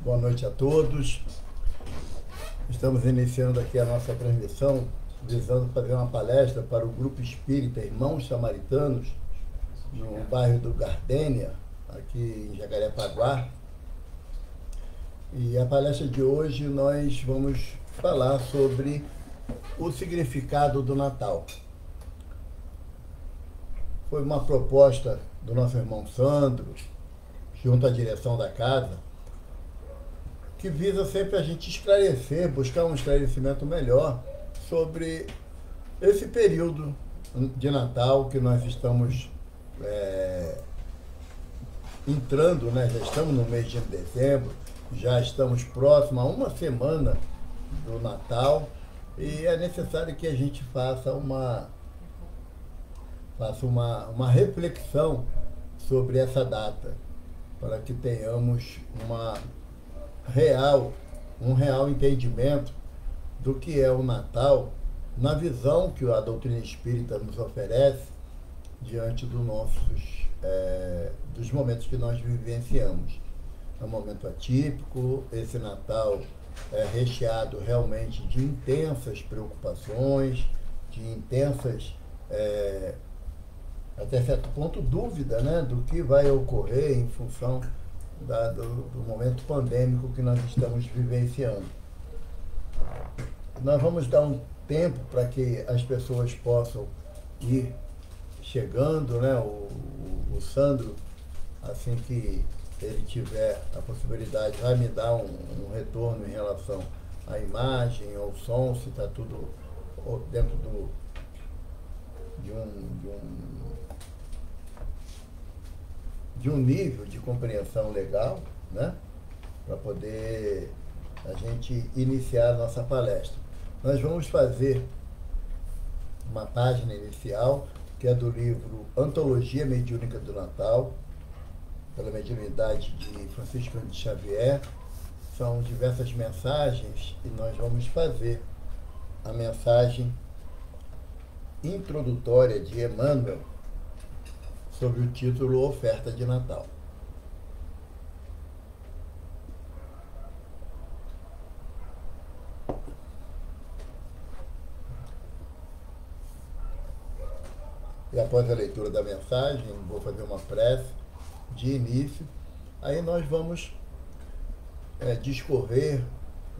Boa noite a todos. Estamos iniciando aqui a nossa transmissão, visando fazer uma palestra para o Grupo Espírita Irmãos Samaritanos, no bairro do Gardênia, aqui em Jacarepaguá. E a palestra de hoje nós vamos falar sobre o significado do Natal. Foi uma proposta do nosso irmão Sandro, junto à direção da casa, que visa sempre a gente esclarecer, buscar um esclarecimento melhor sobre esse período de Natal que nós estamos entrando, né? Já estamos no mês de dezembro, já estamos próximo a uma semana do Natal e é necessário que a gente faça uma reflexão sobre essa data, para que tenhamos um real entendimento do que é o Natal, na visão que a doutrina espírita nos oferece diante dos momentos que nós vivenciamos. É um momento atípico, esse Natal é recheado realmente de intensas preocupações, de intensas, até certo ponto, dúvida, né, do que vai ocorrer em função do momento pandêmico que nós estamos vivenciando. Nós vamos dar um tempo para que as pessoas possam ir chegando, né? O Sandro, assim que ele tiver a possibilidade, vai me dar um retorno em relação à imagem, ao som, se está tudo dentro de um nível de compreensão legal, né? Para poder a gente iniciar a nossa palestra. Nós vamos fazer uma página inicial, que é do livro Antologia Mediúnica do Natal, pela mediunidade de Francisco de Xavier. São diversas mensagens e nós vamos fazer a mensagem introdutória de Emmanuel, sobre o título Oferta de Natal. E após a leitura da mensagem, vou fazer uma prece de início, aí nós vamos discorrer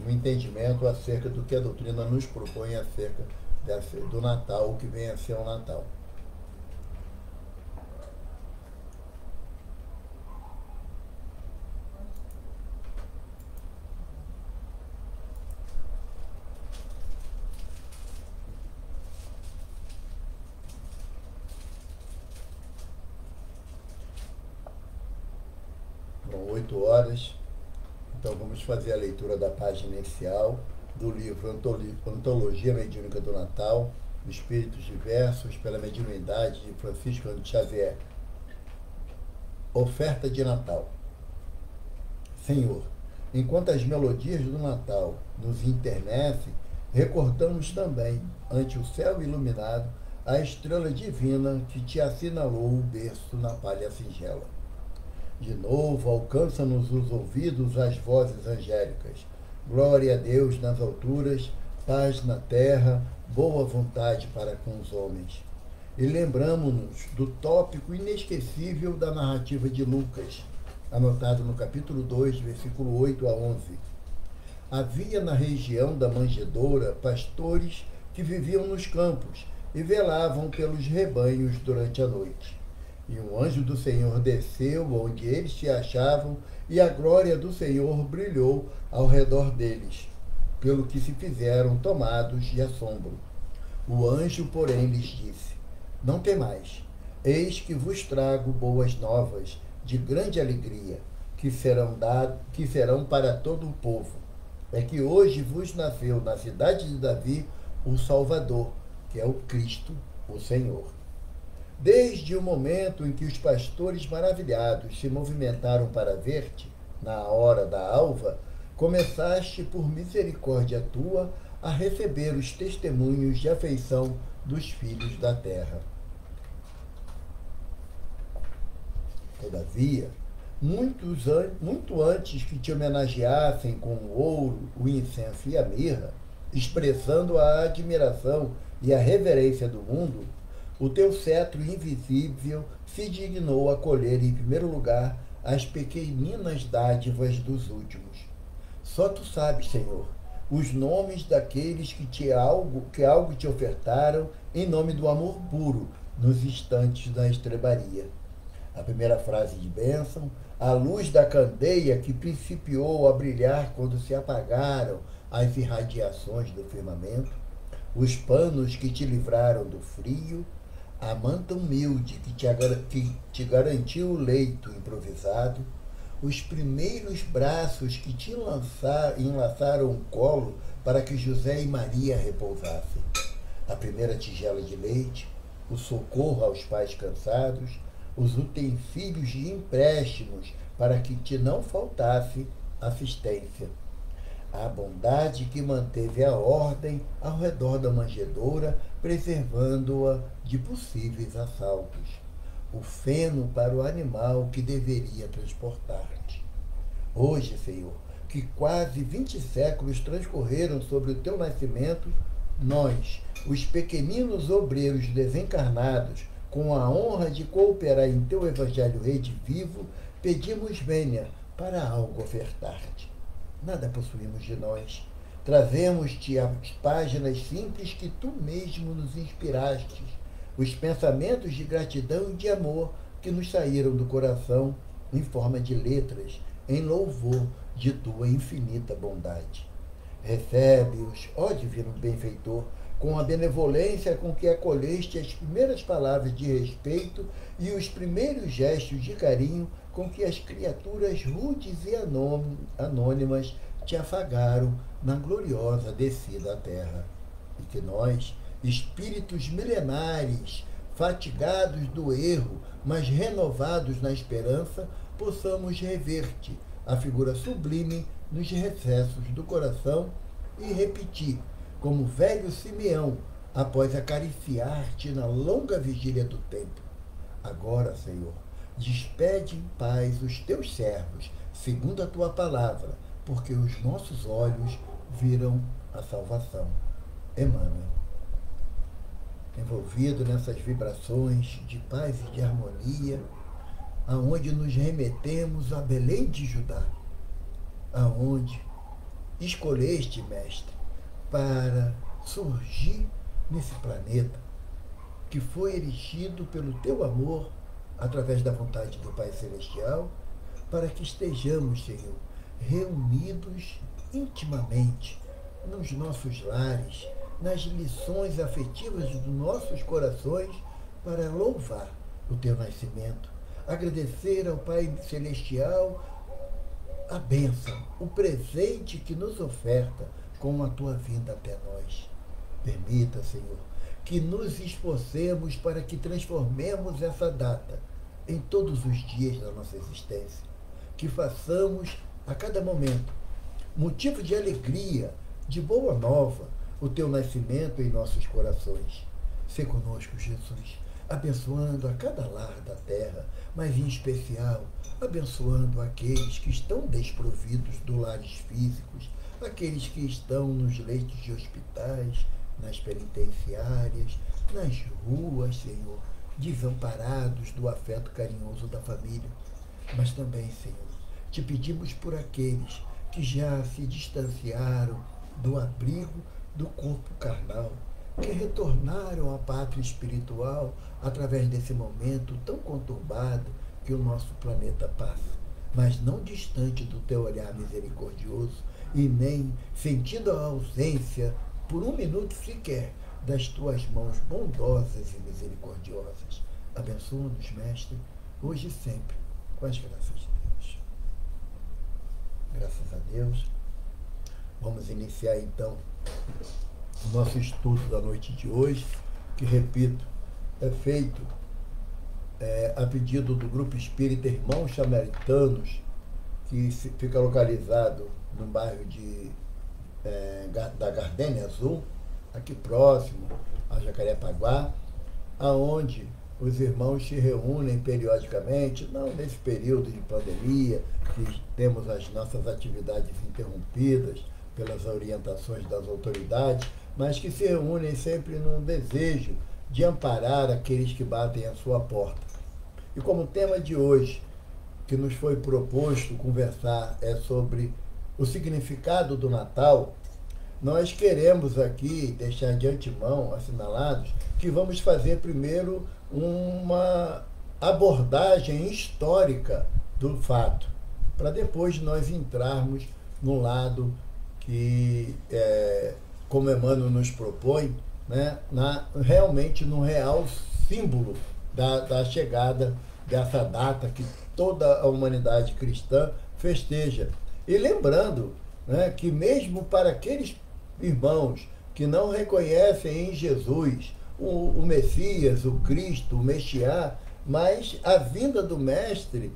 um entendimento acerca do que a doutrina nos propõe acerca do Natal, o que vem a ser o Natal. São 8 horas, então vamos fazer a leitura da página inicial do livro Antologia Mediúnica do Natal, Espíritos Diversos, pela mediunidade de Francisco de Xavier. Oferta de Natal. Senhor, enquanto as melodias do Natal nos internecem, recordamos também, ante o céu iluminado, a estrela divina que te assinalou o berço na palha singela. De novo, alcança-nos os ouvidos as vozes angélicas. Glória a Deus nas alturas, paz na terra, boa vontade para com os homens. E lembramo-nos do tópico inesquecível da narrativa de Lucas, anotado no capítulo 2, versículo 8 a 11. Havia na região da manjedoura pastores que viviam nos campos e velavam pelos rebanhos durante a noite. E um anjo do Senhor desceu onde eles se achavam, e a glória do Senhor brilhou ao redor deles, pelo que se fizeram tomados de assombro. O anjo, porém, lhes disse: Não temais, eis que vos trago boas novas, de grande alegria, que serão para todo o povo. É que hoje vos nasceu na cidade de Davi o Salvador, que é o Cristo, o Senhor. Desde o momento em que os pastores maravilhados se movimentaram para ver-te, na hora da alva, começaste, por misericórdia tua, a receber os testemunhos de afeição dos filhos da terra. Todavia, muito antes que te homenageassem com o ouro, o incenso e a mirra, expressando a admiração e a reverência do mundo, o teu cetro invisível se dignou a colher em primeiro lugar as pequeninas dádivas dos últimos. Só tu sabes, Senhor, os nomes daqueles que algo te ofertaram em nome do amor puro nos instantes da estrebaria. A primeira frase de bênção, a luz da candeia que principiou a brilhar quando se apagaram as irradiações do firmamento, os panos que te livraram do frio, a manta humilde que te garantiu o leito improvisado, os primeiros braços que te enlaçaram o colo para que José e Maria repousassem, a primeira tigela de leite, o socorro aos pais cansados, os utensílios de empréstimos para que te não faltasse assistência, a bondade que manteve a ordem ao redor da manjedoura, preservando-a de possíveis assaltos, o feno para o animal que deveria transportar-te. Hoje, Senhor, que quase 20 séculos transcorreram sobre o teu nascimento, nós, os pequeninos obreiros desencarnados, com a honra de cooperar em teu evangelho redivivo, pedimos vênia para algo ofertar-te. Nada possuímos de nós. Trazemos-te as páginas simples que tu mesmo nos inspiraste, os pensamentos de gratidão e de amor que nos saíram do coração em forma de letras, em louvor de tua infinita bondade. Recebe-os, ó divino benfeitor, com a benevolência com que acolheste as primeiras palavras de respeito e os primeiros gestos de carinho com que as criaturas rudes e anônimas te afagaram na gloriosa descida à terra. E que nós, espíritos milenares, fatigados do erro, mas renovados na esperança, possamos rever-te, a figura sublime, nos recessos do coração e repetir, como velho Simeão, após acariciar-te na longa vigília do tempo: agora, Senhor, despede em paz os teus servos, segundo a tua palavra, porque os nossos olhos viram a salvação. Emmanuel. Envolvido nessas vibrações de paz e de harmonia, aonde nos remetemos a Belém de Judá, aonde escolheste, Mestre, para surgir nesse planeta que foi erigido pelo teu amor, através da vontade do Pai Celestial, para que estejamos, Senhor, reunidos intimamente nos nossos lares, nas lições afetivas dos nossos corações, para louvar o teu nascimento, agradecer ao Pai Celestial a bênção, o presente que nos oferta com a tua vinda até nós. Permita, Senhor, que nos esforcemos para que transformemos essa data em todos os dias da nossa existência, que façamos a cada momento motivo de alegria, de boa nova, o teu nascimento em nossos corações. Sê conosco, Jesus, abençoando a cada lar da terra, mas em especial abençoando aqueles que estão desprovidos de lares físicos, aqueles que estão nos leitos de hospitais, nas penitenciárias, nas ruas, Senhor, desamparados do afeto carinhoso da família. Mas também, Senhor, te pedimos por aqueles que já se distanciaram do abrigo do corpo carnal, que retornaram à pátria espiritual através desse momento tão conturbado que o nosso planeta passa, mas não distante do teu olhar misericordioso e nem sentindo a ausência, por um minuto sequer, das tuas mãos bondosas e misericordiosas. Abençoa-nos, Mestre, hoje e sempre, com as graças de Deus. Graças a Deus. Vamos iniciar, então, o nosso estudo da noite de hoje, que, repito, é feito a pedido do Grupo Espírita Irmãos Samaritanos, que fica localizado no bairro da Gardênia Azul, aqui próximo a Jacarepaguá, aonde os irmãos se reúnem periodicamente, não nesse período de pandemia, que temos as nossas atividades interrompidas pelas orientações das autoridades, mas que se reúnem sempre num desejo de amparar aqueles que batem à sua porta. E como tema de hoje, que nos foi proposto conversar é sobre o significado do Natal, nós queremos aqui deixar de antemão assinalados que vamos fazer primeiro uma abordagem histórica do fato, para depois nós entrarmos no lado que, como Emmanuel nos propõe, né, realmente no real símbolo da chegada dessa data que toda a humanidade cristã festeja. E lembrando, né, que mesmo para aqueles irmãos que não reconhecem em Jesus o Messias, o Cristo, o Messiá, mas a vinda do Mestre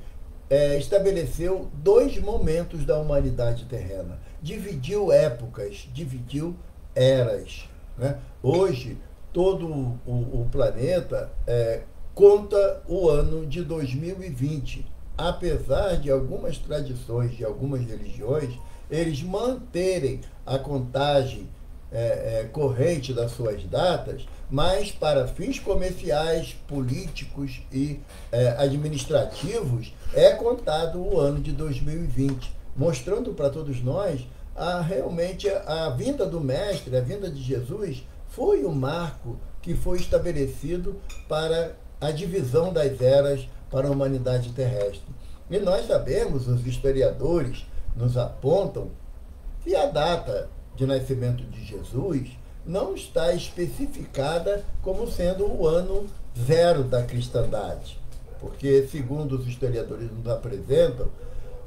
estabeleceu dois momentos da humanidade terrena. Dividiu épocas, dividiu eras. Né? Hoje, todo o planeta conta o ano de 2020. Apesar de algumas tradições, de algumas religiões, eles manterem a contagem corrente das suas datas, mas para fins comerciais, políticos e administrativos, é contado o ano de 2020, mostrando para todos nós realmente a vinda do Mestre, a vinda de Jesus, foi o marco que foi estabelecido para a divisão das eras para a humanidade terrestre. E nós sabemos, os historiadores nos apontam, que a data de nascimento de Jesus não está especificada como sendo o ano zero da cristandade, porque, segundo os historiadores nos apresentam,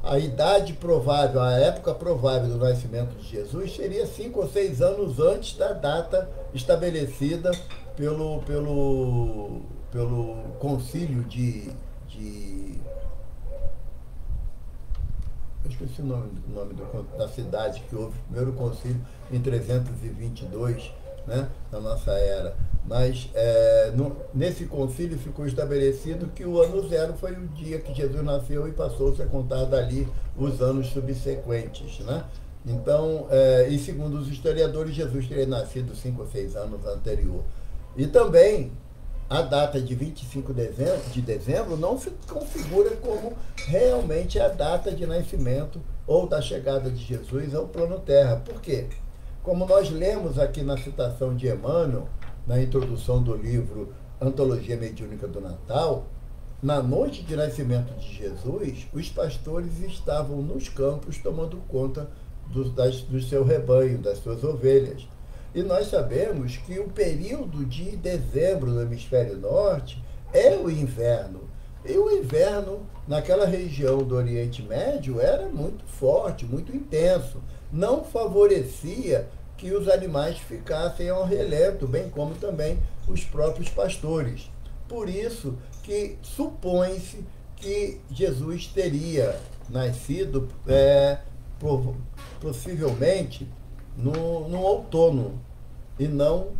a idade provável, a época provável do nascimento de Jesus seria 5 ou 6 anos antes da data estabelecida pelo concílio eu esqueci o nome da cidade que houve o primeiro concílio em 322, né, na nossa era. Mas nesse concílio ficou estabelecido que o ano zero foi o dia que Jesus nasceu e passou-se a contar dali os anos subsequentes. Né? Então, e segundo os historiadores, Jesus teria nascido 5 ou 6 anos anterior. E também a data de 25 de dezembro não se configura como realmente a data de nascimento ou da chegada de Jesus ao plano Terra. Por quê? Como nós lemos aqui na citação de Emmanuel, na introdução do livro Antologia Mediúnica do Natal, na noite de nascimento de Jesus, os pastores estavam nos campos tomando conta do seu rebanho, das suas ovelhas. E nós sabemos que o período de dezembro no hemisfério norte é o inverno. E o inverno naquela região do Oriente Médio era muito forte, muito intenso. Não favorecia que os animais ficassem ao relento, bem como também os próprios pastores. Por isso que supõe-se que Jesus teria nascido possivelmente no outono e não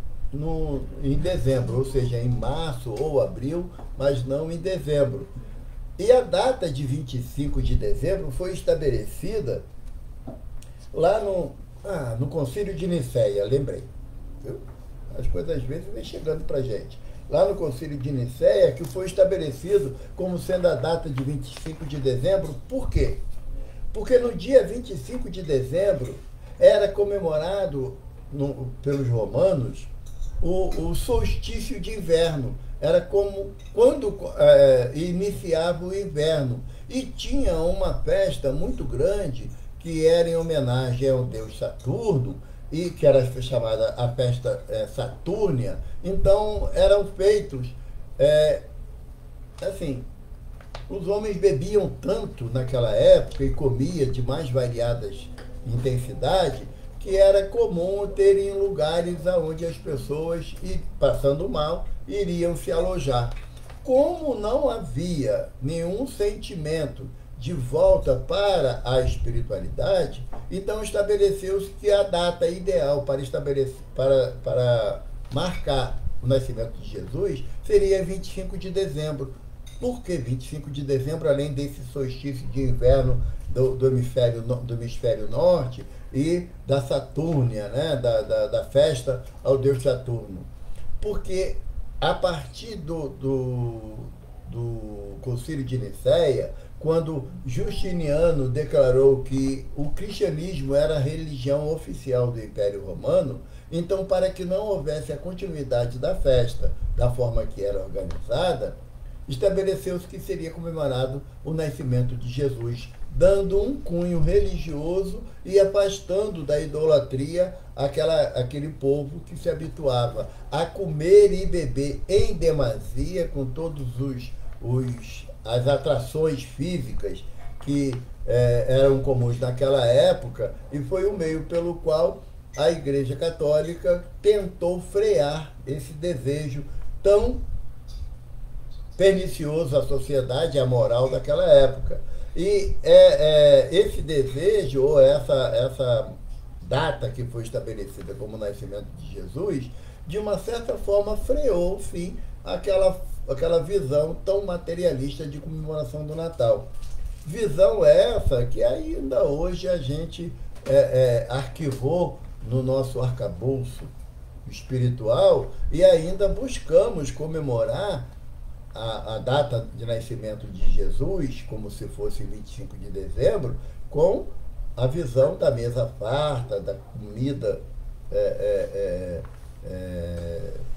em dezembro, ou seja, em março ou abril, mas não em dezembro. E a data de 25 de dezembro foi estabelecida lá no Concílio de Nicéia, lembrei. Viu? As coisas às vezes vêm chegando para a gente. Lá no Concílio de Nicéia, que foi estabelecido como sendo a data de 25 de dezembro. Por quê? Porque no dia 25 de dezembro era comemorado pelos romanos o solstício de inverno. Era como quando iniciava o inverno. E tinha uma festa muito grande que era em homenagem ao deus Saturno, e que era chamada a festa Satúrnia. Então eram feitos assim, os homens bebiam tanto naquela época e comiam de mais variadas intensidade, que era comum terem lugares onde as pessoas, passando mal, iriam se alojar. Como não havia nenhum sentimento de volta para a espiritualidade, então estabeleceu-se que a data ideal para marcar o nascimento de Jesus, seria 25 de dezembro. Por que 25 de dezembro, além desse solstício de inverno do hemisfério norte e da Satúrnia, né? da festa ao deus Saturno? Porque a partir do Concílio de Nicéia, quando Justiniano declarou que o cristianismo era a religião oficial do Império Romano, então, para que não houvesse a continuidade da festa da forma que era organizada, estabeleceu-se que seria comemorado o nascimento de Jesus, dando um cunho religioso e afastando da idolatria aquele povo que se habituava a comer e beber em demasia, com todos as atrações físicas que eram comuns naquela época, e foi o meio pelo qual a Igreja Católica tentou frear esse desejo tão pernicioso à sociedade e à moral daquela época. E esse desejo, ou essa data que foi estabelecida como o nascimento de Jesus, de uma certa forma freou, sim, aquela visão tão materialista de comemoração do Natal. Visão essa que ainda hoje a gente arquivou no nosso arcabouço espiritual e ainda buscamos comemorar a data de nascimento de Jesus, como se fosse 25 de dezembro, com a visão da mesa farta, da comida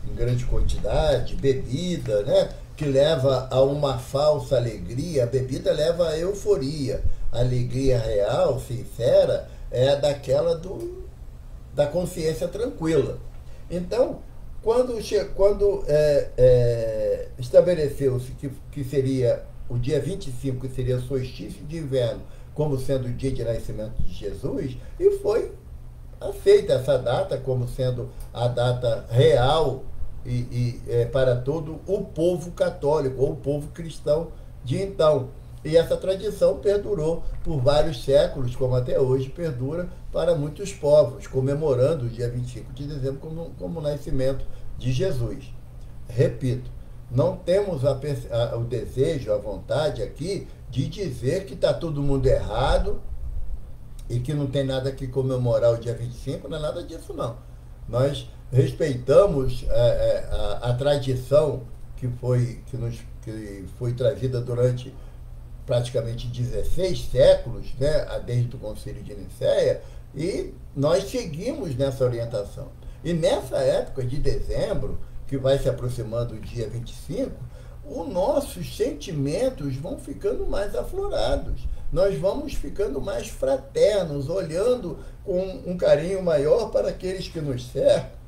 em grande quantidade, bebida, né? Que leva a uma falsa alegria. A bebida leva a euforia. A alegria real, sincera, é daquela da consciência tranquila. Então, quando estabeleceu-se que seria o dia 25, que seria solstício de inverno, como sendo o dia de nascimento de Jesus, e foi aceita essa data como sendo a data real para todo o povo católico, ou o povo cristão de então. E essa tradição perdurou por vários séculos, como até hoje perdura para muitos povos, comemorando o dia 25 de dezembro como o nascimento de Jesus. Repito, não temos o desejo, a vontade aqui de dizer que está todo mundo errado e que não tem nada que comemorar o dia 25, não é nada disso não. Nós respeitamos a tradição que foi trazida durante praticamente 16 séculos, né, desde o Concílio de Nicéia, e nós seguimos nessa orientação. E nessa época de dezembro, que vai se aproximando do dia 25, os nossos sentimentos vão ficando mais aflorados. Nós vamos ficando mais fraternos, olhando com um carinho maior para aqueles que nos cercam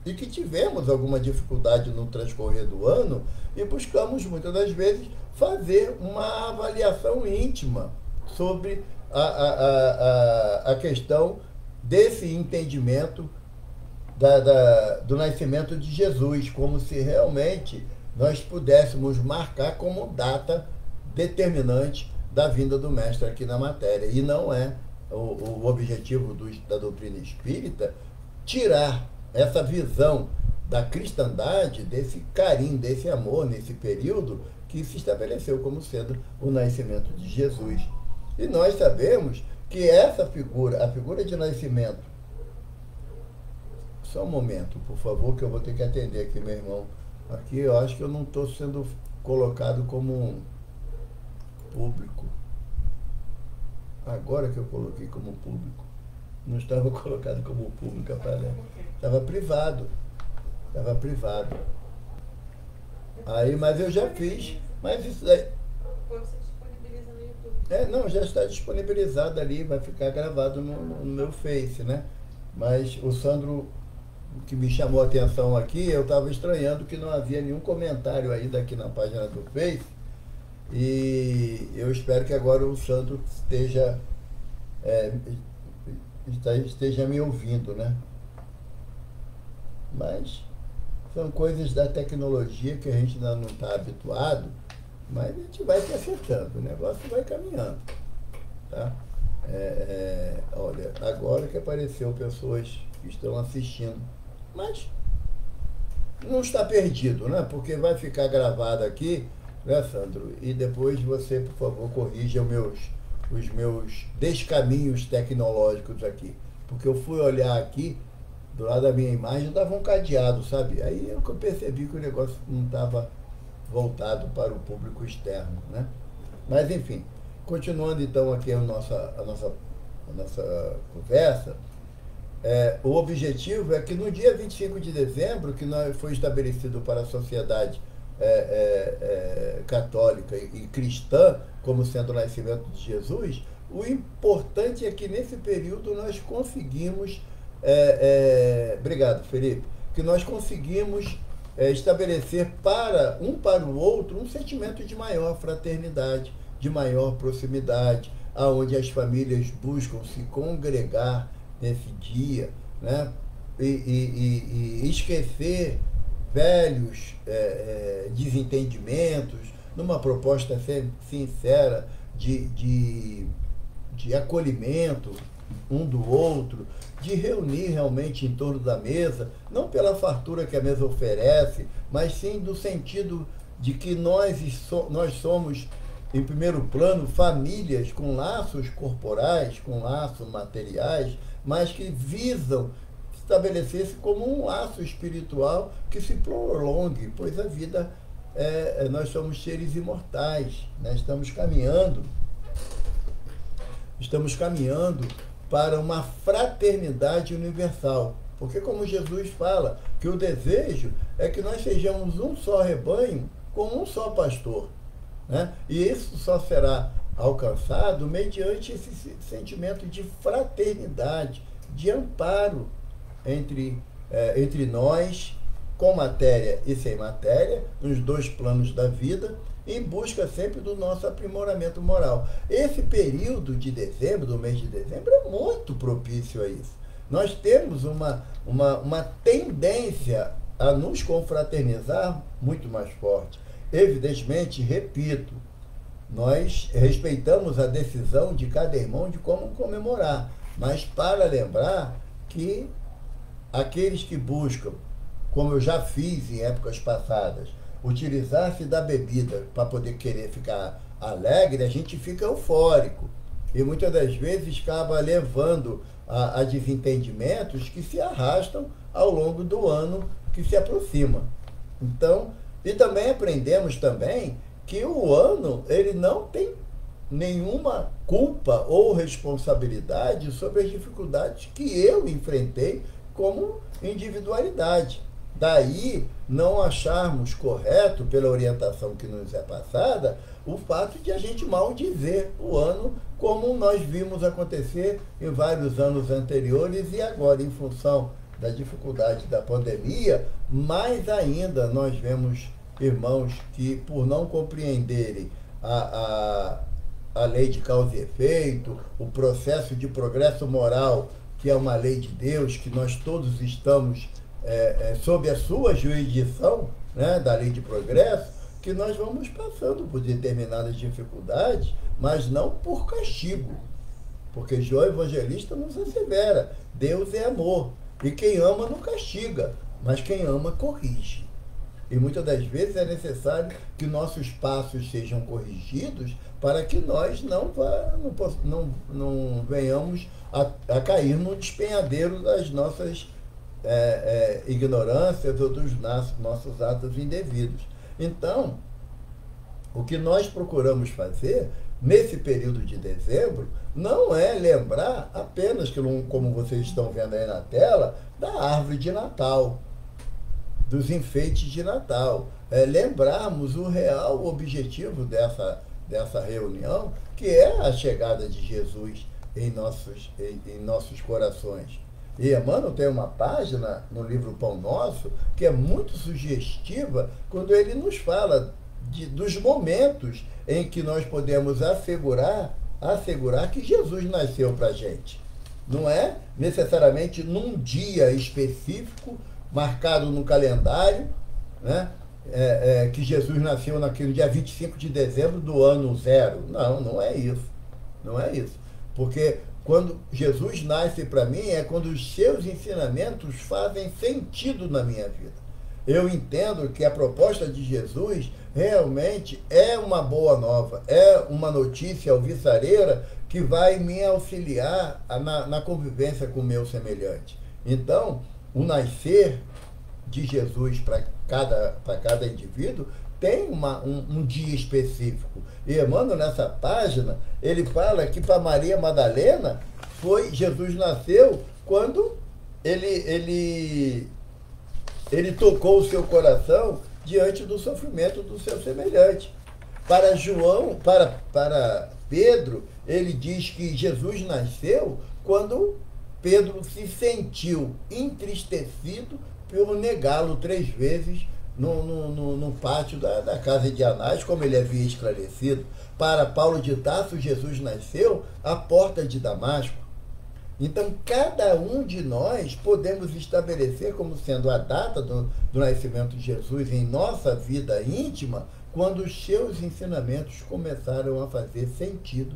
e que tivemos alguma dificuldade no transcorrer do ano, e buscamos muitas das vezes fazer uma avaliação íntima sobre a questão desse entendimento do nascimento de Jesus, como se realmente nós pudéssemos marcar como data determinante da vinda do Mestre aqui na matéria. E não é o objetivo da doutrina espírita tirar essa visão da cristandade, desse carinho, desse amor nesse período que se estabeleceu como sendo o nascimento de Jesus. E nós sabemos que essa figura, a figura de nascimento... Só um momento, por favor, que eu vou ter que atender aqui, meu irmão. Aqui eu acho que eu não estou sendo colocado como público. Agora que eu coloquei como público. Não estava colocado como público, aparece. Estava privado. Estava privado. Aí, mas eu já fiz. Mas isso aí... Você disponibiliza no YouTube. Não, já está disponibilizado ali, vai ficar gravado no meu Face, né? Mas o Sandro, que me chamou a atenção aqui, eu estava estranhando que não havia nenhum comentário ainda aqui na página do Face. E eu espero que agora o Sandro esteja me ouvindo, né? Mas são coisas da tecnologia que a gente ainda não está habituado, mas a gente vai se acertando, o negócio vai caminhando, tá? Olha, agora que apareceu pessoas que estão assistindo, mas não está perdido, né? Porque vai ficar gravado aqui, né, Sandro? E depois você, por favor, corrija os meus descaminhos tecnológicos aqui. Porque eu fui olhar aqui, do lado da minha imagem, dava um cadeado, sabe? Aí eu percebi que o negócio não estava voltado para o público externo, né? Mas, enfim, continuando então aqui a nossa conversa, o objetivo é que no dia 25 de dezembro, que foi estabelecido para a sociedade católica e cristã, como sendo o nascimento de Jesus, o importante é que nesse período nós conseguimos, obrigado, Felipe, que nós conseguimos estabelecer para o outro um sentimento de maior fraternidade, de maior proximidade, aonde as famílias buscam se congregar nesse dia, né? E esquecer velhos desentendimentos, numa proposta sincera de acolhimento um do outro, de reunir realmente em torno da mesa, não pela fartura que a mesa oferece, mas sim do sentido de que nós somos, em primeiro plano, famílias com laços corporais, com laços materiais, mas que visam estabelecer-se como um laço espiritual que se prolongue, pois a vida, nós somos seres imortais, né? Estamos caminhando para uma fraternidade universal. Porque, como Jesus fala, que o desejo é que nós sejamos um só rebanho com um só pastor, né? E isso só será alcançado mediante esse sentimento de fraternidade, de amparo entre nós, com matéria e sem matéria, nos dois planos da vida, em busca sempre do nosso aprimoramento moral. Esse período de dezembro, do mês de dezembro, é muito propício a isso. Nós temos uma tendência a nos confraternizar muito mais forte. Evidentemente, repito, nós respeitamos a decisão de cada irmão de como comemorar, mas para lembrar que aqueles que buscam, como eu já fiz em épocas passadas, utilizar-se da bebida para poder querer ficar alegre, a gente fica eufórico. E muitas das vezes acaba levando a desentendimentos que se arrastam ao longo do ano que se aproxima. Então, e também aprendemos também que o ano, ele não tem nenhuma culpa ou responsabilidade sobre as dificuldades que eu enfrentei como individualidade. Daí, não acharmos correto, pela orientação que nos é passada, o fato de a gente maldizer o ano, como nós vimos acontecer em vários anos anteriores e agora, em função da dificuldade da pandemia, mais ainda nós vemos irmãos que, por não compreenderem a lei de causa e efeito, o processo de progresso moral, que é uma lei de Deus, que nós todos estamos sob a sua jurisdição, né, da lei de progresso, que nós vamos passando por determinadas dificuldades, mas não por castigo. Porque João Evangelista nos assevera, Deus é amor, e quem ama não castiga, mas quem ama corrige. E muitas das vezes é necessário que nossos passos sejam corrigidos para que nós não venhamos a cair no despenhadeiro das nossas ignorâncias ou dos nossos atos indevidos. Então, o que nós procuramos fazer nesse período de dezembro não é lembrar apenas, como vocês estão vendo aí na tela, da árvore de Natal, dos enfeites de Natal. Lembrarmos o real objetivo dessa reunião, que é a chegada de Jesus em nossos corações. E Emmanuel tem uma página no livro Pão Nosso que é muito sugestiva quando ele nos fala dos momentos em que nós podemos assegurar que Jesus nasceu para a gente. Não é necessariamente num dia específico, marcado no calendário, né? Que Jesus nasceu naquele dia 25 de dezembro do ano zero. Não, não é isso. Não é isso. Porque quando Jesus nasce para mim é quando os seus ensinamentos fazem sentido na minha vida. eu entendo que a proposta de Jesus realmente é uma boa nova, é uma notícia alvissareira que vai me auxiliar na convivência com o meu semelhante. Então, o nascer de Jesus para cada indivíduo tem um dia específico. E Emmanuel, nessa página, ele fala que para Maria Madalena, Jesus nasceu quando ele tocou o seu coração diante do sofrimento do seu semelhante. Para João, para Pedro, ele diz que Jesus nasceu quando Pedro se sentiu entristecido por negá-lo 3 vezes no pátio da casa de Anás, como ele havia esclarecido. Para Paulo de Tarso, Jesus nasceu à porta de Damasco. Então, cada um de nós podemos estabelecer como sendo a data do nascimento de Jesus em nossa vida íntima, quando os seus ensinamentos começaram a fazer sentido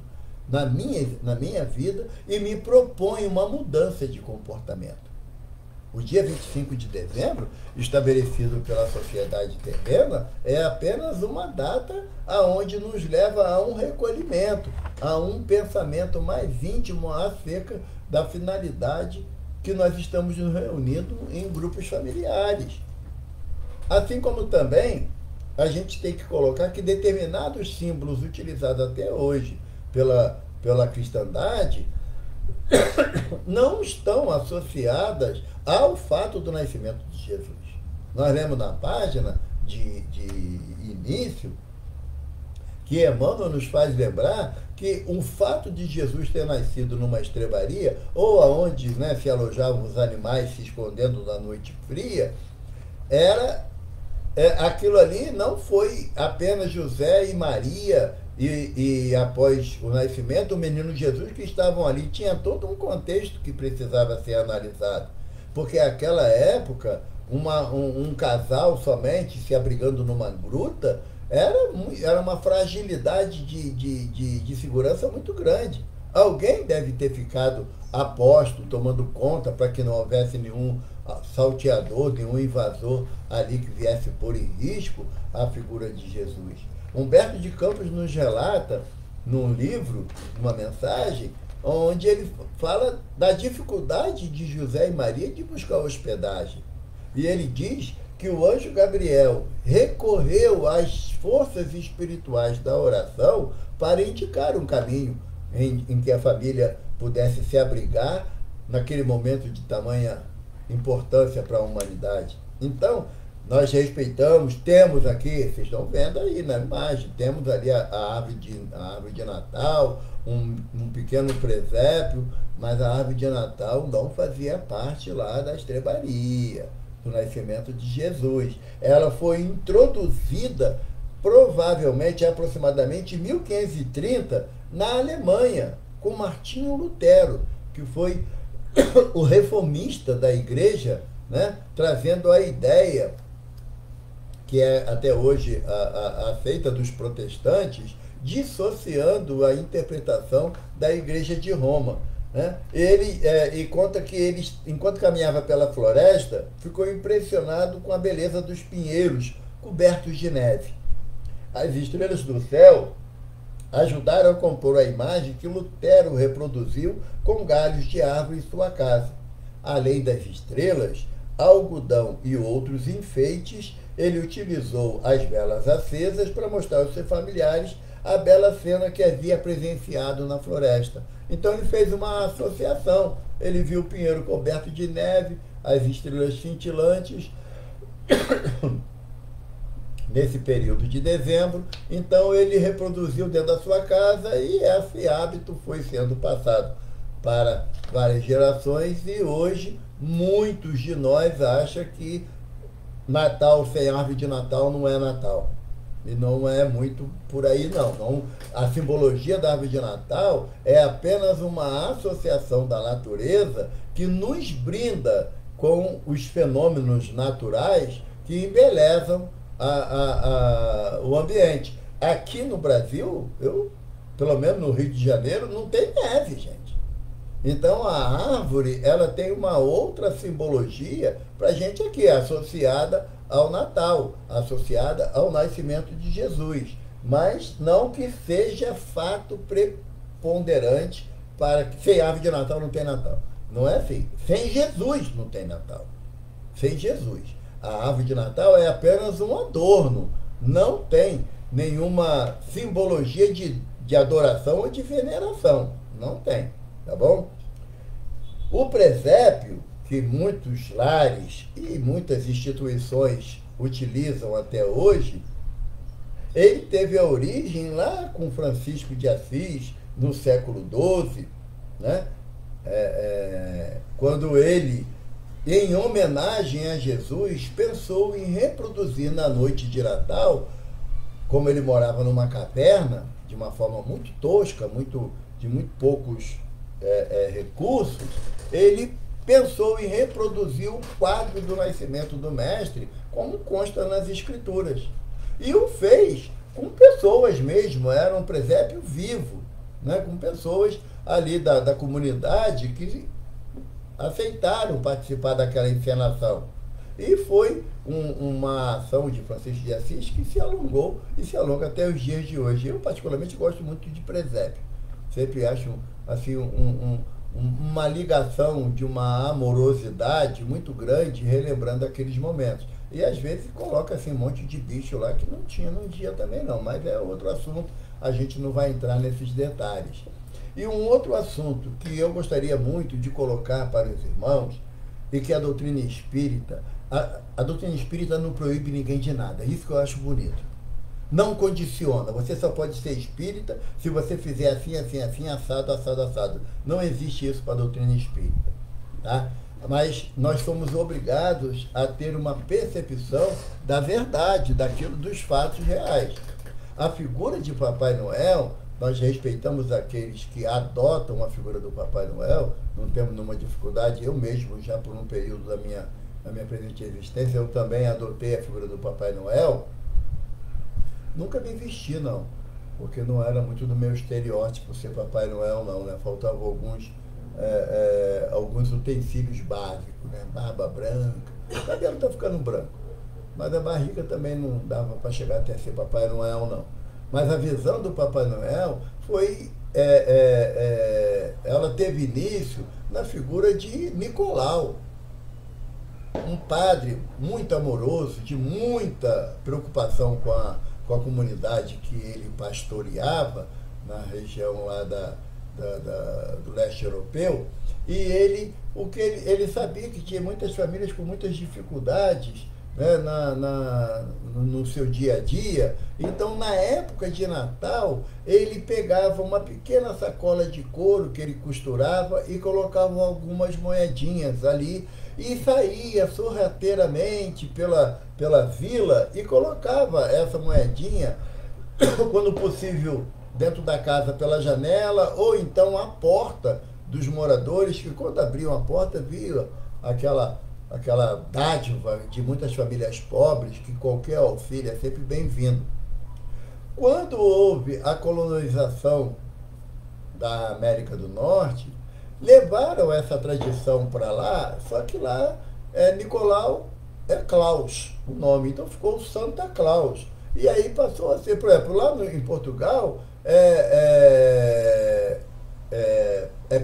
na minha vida e me propõe uma mudança de comportamento. O dia 25 de dezembro, estabelecido pela sociedade terrena, é apenas uma data aonde nos leva a um recolhimento, a um pensamento mais íntimo acerca da finalidade que nós estamos nos reunindo em grupos familiares. Assim como também a gente tem que colocar que determinados símbolos utilizados até hoje pela cristandade não estão associadas ao fato do nascimento de Jesus. Nós lemos na página de início que Emmanuel nos faz lembrar que o fato de Jesus ter nascido numa estrebaria, ou aonde, né, se alojavam os animais se escondendo na noite fria, aquilo ali não foi apenas José e Maria e após o nascimento, o menino Jesus que estavam ali. Tinha todo um contexto que precisava ser analisado. Porque naquela época, um casal somente se abrigando numa gruta era uma fragilidade de segurança muito grande. Alguém deve ter ficado a posto, tomando conta para que não houvesse nenhum salteador, nenhum invasor ali que viesse pôr em risco a figura de Jesus. Humberto de Campos nos relata, num livro, uma mensagem, onde ele fala da dificuldade de José e Maria de buscar hospedagem. E ele diz que o anjo Gabriel recorreu às forças espirituais da oração para indicar um caminho em que a família pudesse se abrigar naquele momento de tamanha importância para a humanidade. Então, nós respeitamos, temos aqui, vocês estão vendo aí na imagem, temos ali a árvore de Natal, um pequeno presépio, mas a árvore de Natal não fazia parte lá da estrebaria, do nascimento de Jesus. Ela foi introduzida, provavelmente, aproximadamente em 1530, na Alemanha, com Martinho Lutero, que foi o reformista da igreja, né, trazendo a ideia que é até hoje a feita dos protestantes, dissociando a interpretação da Igreja de Roma. Né? E conta que ele, enquanto caminhava pela floresta, ficou impressionado com a beleza dos pinheiros cobertos de neve. As estrelas do céu ajudaram a compor a imagem que Lutero reproduziu com galhos de árvore em sua casa. Além das estrelas, algodão e outros enfeites, ele utilizou as velas acesas para mostrar aos seus familiares a bela cena que havia presenciado na floresta. Então ele fez uma associação. Ele viu o pinheiro coberto de neve, as estrelas cintilantes, nesse período de dezembro. Então ele reproduziu dentro da sua casa e esse hábito foi sendo passado para várias gerações e hoje muitos de nós acham que Natal sem árvore de Natal não é Natal. E não é muito por aí, não. A simbologia da árvore de Natal é apenas uma associação da natureza que nos brinda com os fenômenos naturais que embelezam o ambiente. Aqui no Brasil, pelo menos no Rio de Janeiro, não tem neve, gente. Então a árvore, ela tem uma outra simbologia para a gente aqui, associada ao Natal, associada ao nascimento de Jesus. Mas não que seja fato preponderante para que sem árvore de Natal não tem Natal. Não é assim. Sem Jesus não tem Natal. Sem Jesus. A árvore de Natal é apenas um adorno. Não tem nenhuma simbologia de adoração ou de veneração. Não tem. Tá bom? O presépio, que muitos lares e muitas instituições utilizam até hoje, ele teve a origem lá com Francisco de Assis, no século XII, né? Quando ele, em homenagem a Jesus, pensou em reproduzir na noite de Natal, como ele morava numa caverna, de uma forma muito tosca, de muito poucos recursos, ele pensou em reproduzir o quadro do nascimento do mestre, como consta nas escrituras. E o fez com pessoas mesmo, era um presépio vivo, né, com pessoas ali da comunidade que aceitaram participar daquela encenação. E foi uma ação de Francisco de Assis que se alongou e se alonga até os dias de hoje. Eu particularmente gosto muito de presépio. Sempre acho assim, uma ligação de uma amorosidade muito grande, relembrando aqueles momentos. E às vezes coloca assim um monte de bicho lá que não tinha num dia também não, mas é outro assunto, a gente não vai entrar nesses detalhes. E um outro assunto que eu gostaria muito de colocar para os irmãos, e que a doutrina espírita, a doutrina espírita não proíbe ninguém de nada, isso que eu acho bonito. Não condiciona, você só pode ser espírita se você fizer assim, assim, assim, assado, assado, assado. Não existe isso para a doutrina espírita, tá? Mas nós somos obrigados a ter uma percepção da verdade, daquilo, dos fatos reais. A figura de Papai Noel, nós respeitamos aqueles que adotam a figura do Papai Noel, não temos nenhuma dificuldade. Eu mesmo, já por um período da minha presente existência, eu também adotei a figura do Papai Noel. Nunca me vesti, não, porque não era muito do meu estereótipo ser Papai Noel, não, né? Faltavam alguns utensílios básicos, né? Barba branca, o cabelo está ficando branco, mas a barriga também não dava para chegar até ser Papai Noel, não. Mas a visão do Papai Noel foi, ela teve início na figura de Nicolau, um padre muito amoroso, de muita preocupação com a comunidade que ele pastoreava na região lá do leste europeu, e ele sabia que tinha muitas famílias com muitas dificuldades, né, no seu dia a dia. Então, na época de Natal, ele pegava uma pequena sacola de couro que ele costurava e colocava algumas moedinhas ali e saía sorrateiramente pela vila e colocava essa moedinha, quando possível, dentro da casa pela janela, ou então à porta dos moradores, que quando abriam a porta viam aquela dádiva de muitas famílias pobres, que qualquer auxílio é sempre bem-vindo. Quando houve a colonização da América do Norte, levaram essa tradição para lá, só que lá Nicolau é Claus, o nome, então ficou Santa Claus. E aí passou a ser, por exemplo, lá em Portugal,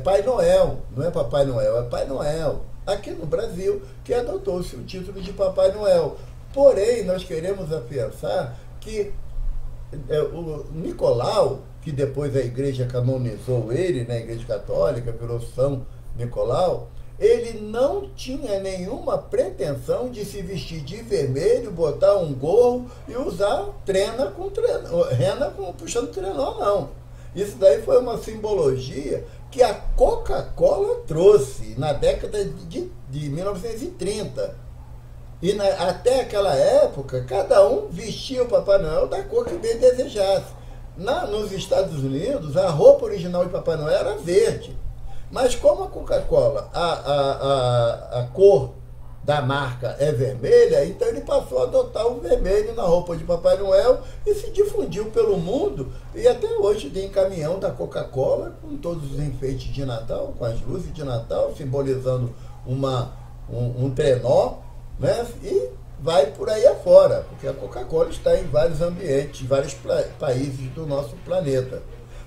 Pai Noel, não é Papai Noel, é Pai Noel. Aqui no Brasil, que adotou-se o título de Papai Noel. Porém, nós queremos afiançar que o Nicolau, que depois a igreja canonizou ele, né, a igreja católica, virou São Nicolau, ele não tinha nenhuma pretensão de se vestir de vermelho, botar um gorro e usar rena puxando trenó, não. Isso daí foi uma simbologia que a Coca-Cola trouxe na década de 1930. E até aquela época, cada um vestia o Papai Noel da cor que bem desejasse. Nos Estados Unidos, a roupa original de Papai Noel era verde. Mas como a Coca-Cola, a cor da marca é vermelha, então ele passou a adotar o vermelho na roupa de Papai Noel e se difundiu pelo mundo. E até hoje tem caminhão da Coca-Cola com todos os enfeites de Natal, com as luzes de Natal, simbolizando um trenó, né? E vai por aí afora, porque a Coca-Cola está em vários ambientes, em vários países do nosso planeta.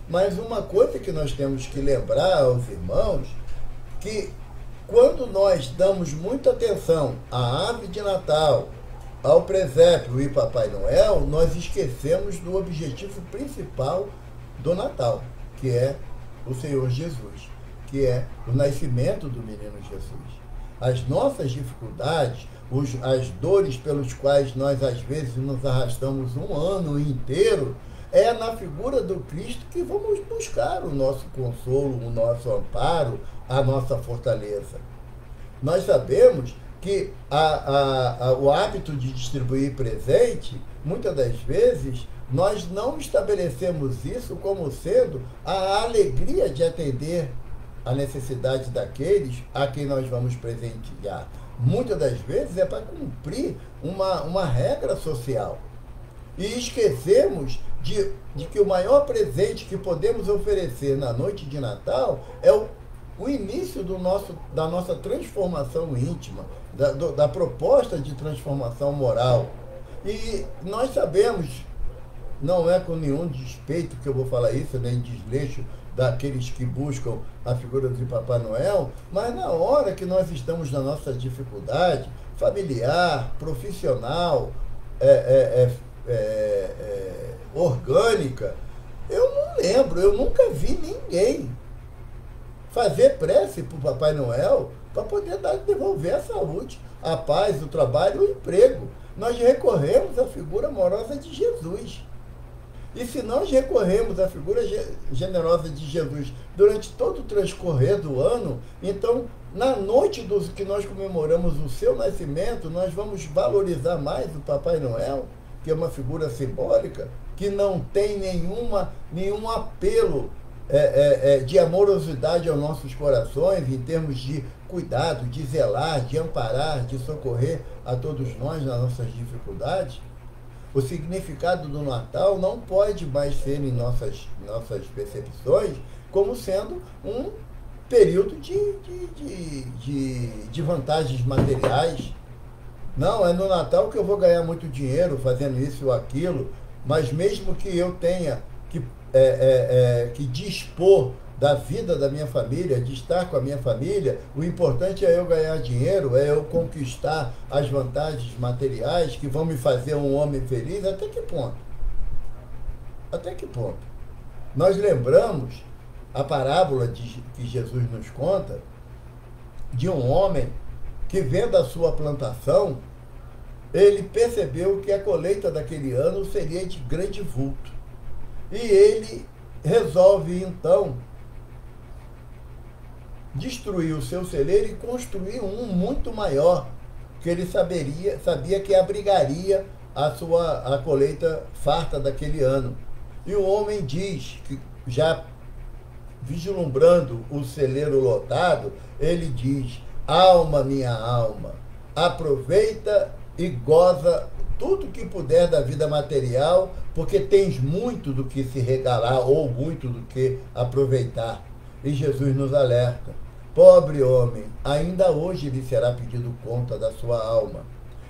Mas uma coisa que nós temos que lembrar aos irmãos, que quando nós damos muita atenção à árvore de Natal, ao presépio e Papai Noel, nós esquecemos do objetivo principal do Natal, que é o Senhor Jesus, que é o nascimento do menino Jesus. As nossas dificuldades, as dores pelos quais nós às vezes nos arrastamos um ano inteiro, é na figura do Cristo que vamos buscar o nosso consolo, o nosso amparo, a nossa fortaleza. Nós sabemos que o hábito de distribuir presente, muitas das vezes, nós não estabelecemos isso como sendo a alegria de atender a necessidade daqueles a quem nós vamos presentear. Muitas das vezes é para cumprir uma regra social. E esquecemos de que o maior presente que podemos oferecer na noite de Natal é o início da nossa transformação íntima, da proposta de transformação moral. E nós sabemos, não é com nenhum despeito que eu vou falar isso, nem desleixo daqueles que buscam a figura de Papai Noel, mas na hora que nós estamos na nossa dificuldade familiar, profissional, orgânica, eu não lembro, eu nunca vi ninguém fazer prece para o Papai Noel para poder devolver a saúde, a paz, o trabalho, o emprego. Nós recorremos à figura amorosa de Jesus. E se nós recorremos à figura generosa de Jesus durante todo o transcorrer do ano, então, na noite que nós comemoramos o seu nascimento, nós vamos valorizar mais o Papai Noel, que é uma figura simbólica, que não tem nenhum apelo de amorosidade aos nossos corações, em termos de cuidado, de zelar, de amparar, de socorrer a todos nós nas nossas dificuldades. O significado do Natal não pode mais ser em nossas percepções como sendo um período de vantagens materiais. Não, é no Natal que eu vou ganhar muito dinheiro fazendo isso ou aquilo, mas mesmo que eu tenha que dispor da vida da minha família, de estar com a minha família, o importante é eu ganhar dinheiro, é eu conquistar as vantagens materiais que vão me fazer um homem feliz. Até que ponto? Até que ponto? Nós lembramos a parábola que Jesus nos conta de um homem que, vendo a sua plantação, ele percebeu que a colheita daquele ano seria de grande vulto. E ele resolve, então, destruir o seu celeiro e construir um muito maior, que ele sabia que abrigaria a colheita farta daquele ano. E o homem diz, que já vislumbrando o celeiro lotado, ele diz: alma, minha alma, aproveita e goza tudo que puder da vida material, porque tens muito do que se regalar ou muito do que aproveitar. E Jesus nos alerta: pobre homem, ainda hoje lhe será pedido conta da sua alma.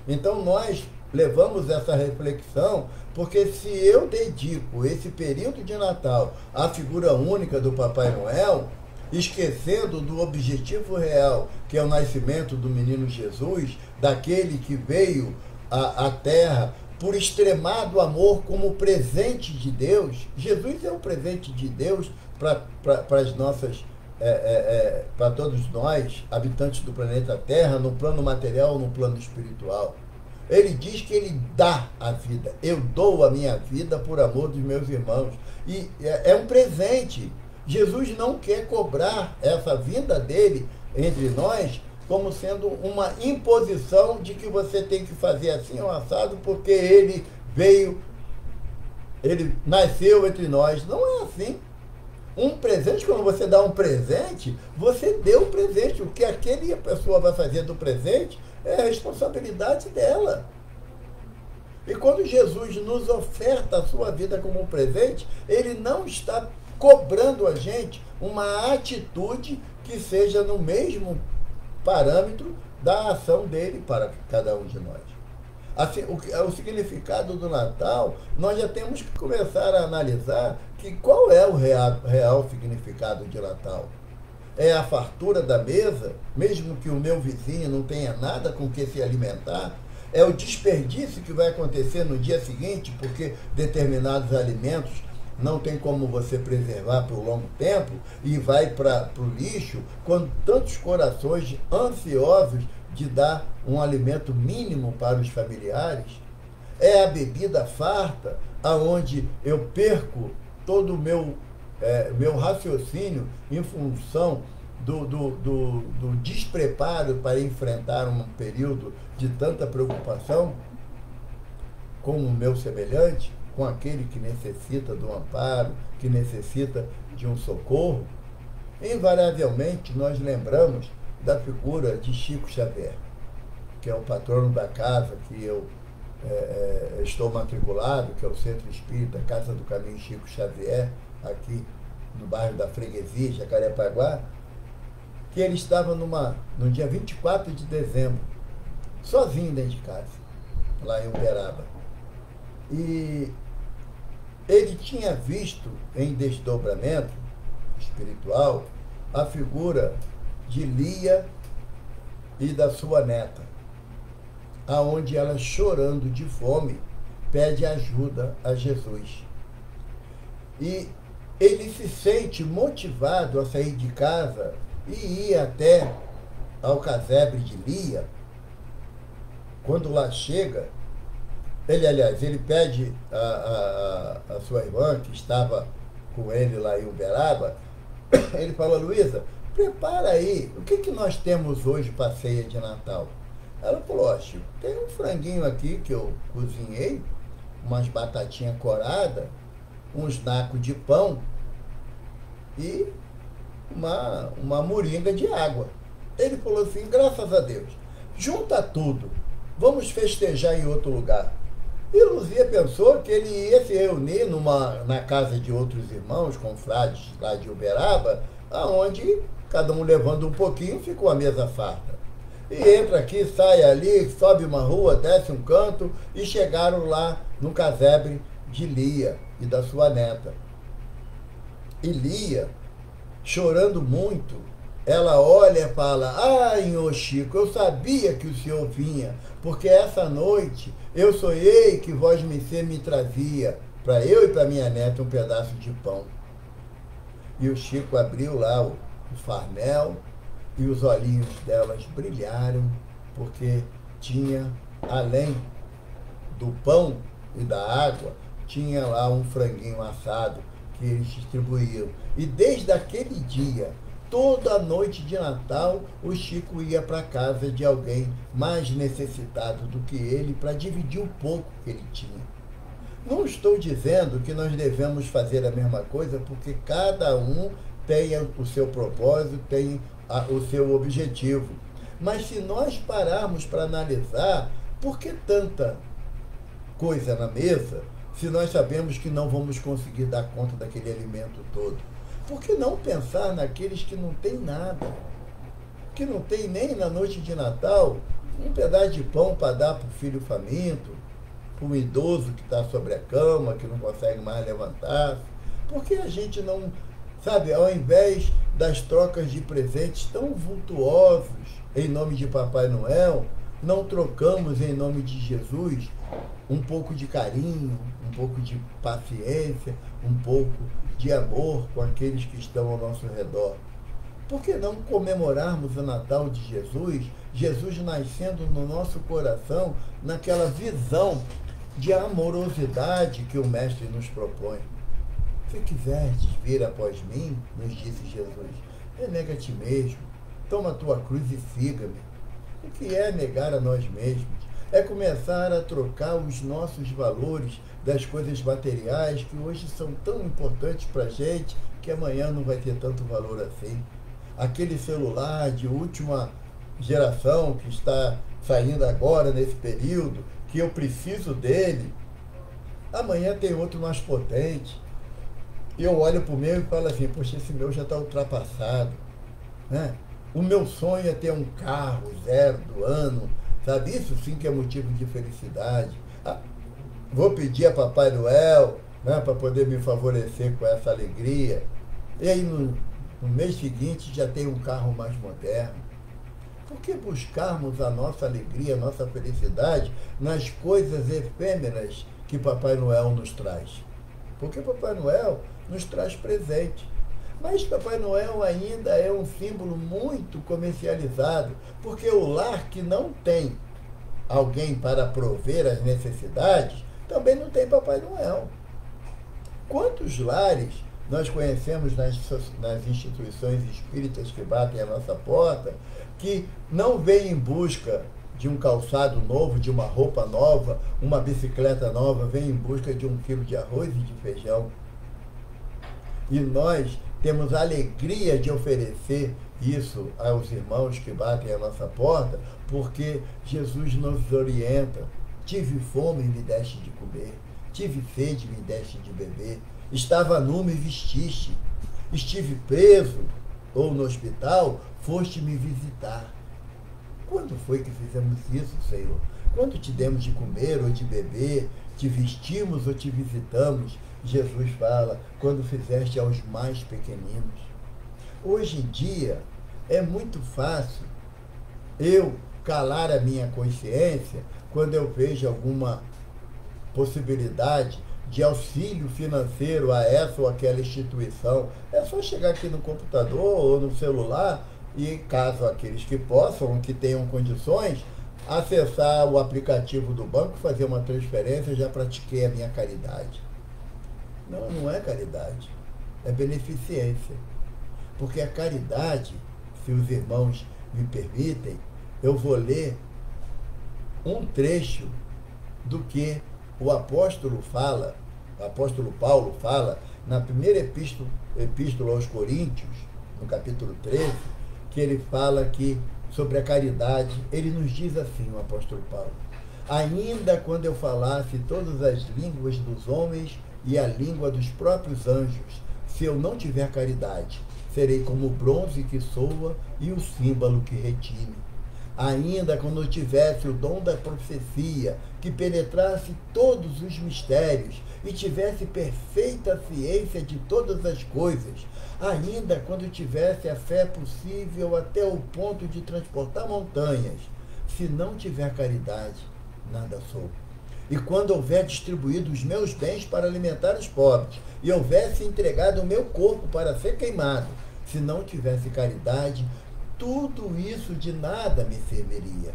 Então nós levamos essa reflexão, porque se eu dedico esse período de Natal à figura única do Papai Noel, esquecendo do objetivo real, que é o nascimento do menino Jesus, daquele que veio à Terra por extremado amor como presente de Deus. Jesus é um presente de Deus para as nossas, para todos nós, habitantes do planeta Terra, no plano material, no plano espiritual. Ele diz que ele dá a vida. Eu dou a minha vida por amor dos meus irmãos. E é um presente. Jesus não quer cobrar essa vinda dele entre nós como sendo uma imposição de que você tem que fazer assim ou assado, porque ele nasceu entre nós. Não é assim. Um presente, quando você dá um presente, você deu o presente. O que aquela pessoa vai fazer do presente é a responsabilidade dela. E quando Jesus nos oferta a sua vida como um presente, ele não está cobrando a gente uma atitude que seja no mesmo parâmetro da ação dele para cada um de nós. Assim, o significado do Natal, nós já temos que começar a analisar que qual é o real significado de Natal. É a fartura da mesa, mesmo que o meu vizinho não tenha nada com que se alimentar. É o desperdício que vai acontecer no dia seguinte, porque determinados alimentos não tem como você preservar por longo tempo e vai para o lixo, quando tantos corações ansiosos de dar um alimento mínimo para os familiares. É a bebida farta, aonde eu perco todo o meu raciocínio em função do despreparo para enfrentar um período de tanta preocupação com o meu semelhante, com aquele que necessita do amparo, que necessita de um socorro. Invariavelmente nós lembramos da figura de Chico Xavier, que é o patrono da casa que eu estou matriculado, que é o Centro Espírita Casa do Caminho Chico Xavier, aqui no bairro da Freguesia, Jacarepaguá, que ele estava no dia 24 de dezembro, sozinho dentro de casa, lá em Uberaba. E ele tinha visto em desdobramento espiritual a figura de Lia e da sua neta, aonde ela, chorando de fome, pede ajuda a Jesus. E ele se sente motivado a sair de casa e ir até ao casebre de Lia. Quando lá chega, ele pede a sua irmã, que estava com ele lá em Uberaba, ele fala: Luísa, prepara aí, o que nós temos hoje para a ceia de Natal? Ela falou: ó, Chico, tem um franguinho aqui que eu cozinhei, umas batatinhas coradas, uns nacos de pão e uma moringa de água. Ele falou assim: graças a Deus, junta tudo, vamos festejar em outro lugar. E Luzia pensou que ele ia se reunir na casa de outros irmãos, confrades lá de Uberaba, aonde cada um levando um pouquinho, ficou a mesa farta. E entra aqui, sai ali, sobe uma rua, desce um canto, e chegaram lá no casebre de Lia e da sua neta. E Lia, chorando muito, ela olha e fala: ai, senhor Chico, eu sabia que o senhor vinha, porque essa noite eu sonhei que vós me trazia, para eu e para minha neta, um pedaço de pão. E o Chico abriu lá o farmel, e os olhinhos delas brilharam, porque tinha, além do pão e da água, tinha lá um franguinho assado que eles distribuíam. E desde aquele dia, toda noite de Natal, o Chico ia para a casa de alguém mais necessitado do que ele para dividir o pouco que ele tinha. Não estou dizendo que nós devemos fazer a mesma coisa, porque cada um tem o seu propósito, tem o seu objetivo. Mas se nós pararmos para analisar, por que tanta coisa na mesa, se nós sabemos que não vamos conseguir dar conta daquele alimento todo? Por que não pensar naqueles que não têm nada? Que não tem nem na noite de Natal um pedaço de pão para dar para o filho faminto, para um idoso que está sobre a cama, que não consegue mais levantar-se? Por que a gente não, sabe, ao invés das trocas de presentes tão vultuosos em nome de Papai Noel, não trocamos em nome de Jesus um pouco de carinho, um pouco de paciência, um pouco de amor com aqueles que estão ao nosso redor? Por que não comemorarmos o Natal de Jesus, Jesus nascendo no nosso coração, naquela visão de amorosidade que o Mestre nos propõe? Se quiseres vir após mim, nos disse Jesus, renega a ti mesmo, toma a tua cruz e siga-me. O que é negar a nós mesmos? É começar a trocar os nossos valores das coisas materiais que hoje são tão importantes para a gente, que amanhã não vai ter tanto valor assim. Aquele celular de última geração que está saindo agora nesse período, que eu preciso dele, amanhã tem outro mais potente. Eu olho para o meu e falo assim, poxa, esse meu já está ultrapassado, né? O meu sonho é ter um carro zero do ano, sabe? Isso sim que é motivo de felicidade. Vou pedir a Papai Noel, né, para poder me favorecer com essa alegria. E aí no mês seguinte já tem um carro mais moderno. Por que buscarmos a nossa alegria, a nossa felicidade nas coisas efêmeras que Papai Noel nos traz? Porque Papai Noel nos traz presente. Mas Papai Noel ainda é um símbolo muito comercializado, porque o lar que não tem alguém para prover as necessidades, também não tem Papai Noel. Quantos lares nós conhecemos nas instituições espíritas que batem a nossa porta, que não vêm em busca de um calçado novo, de uma roupa nova, uma bicicleta nova, vêm em busca de 1 quilo de arroz e de feijão. E nós temos a alegria de oferecer isso aos irmãos que batem a nossa porta, porque Jesus nos orienta. Tive fome e me deste de comer, tive sede e me deste de beber, estava nu e me vestiste, estive preso ou no hospital, foste me visitar. Quando foi que fizemos isso, Senhor? Quando te demos de comer ou de beber, te vestimos ou te visitamos? Jesus fala, quando fizeste aos mais pequeninos. Hoje em dia, é muito fácil eu calar a minha consciência quando eu vejo alguma possibilidade de auxílio financeiro a essa ou aquela instituição. É só chegar aqui no computador ou no celular e, caso aqueles que possam, que tenham condições, acessar o aplicativo do banco, fazer uma transferência, já pratiquei a minha caridade. Não, não é caridade, é beneficência. Porque a caridade, se os irmãos me permitem, eu vou ler um trecho do que o apóstolo Paulo fala, na primeira epístola aos Coríntios, no capítulo 13, que ele fala que, sobre a caridade, ele nos diz assim, o apóstolo Paulo, ainda quando eu falasse todas as línguas dos homens e a língua dos próprios anjos, se eu não tiver caridade, serei como o bronze que soa e o símbolo que retine. Ainda quando eu tivesse o dom da profecia, que penetrasse todos os mistérios e tivesse perfeita ciência de todas as coisas, ainda quando eu tivesse a fé possível até o ponto de transportar montanhas, se não tiver caridade, nada sou. E quando houver distribuído os meus bens para alimentar os pobres, e houvesse entregado o meu corpo para ser queimado, se não tivesse caridade, tudo isso de nada me serviria.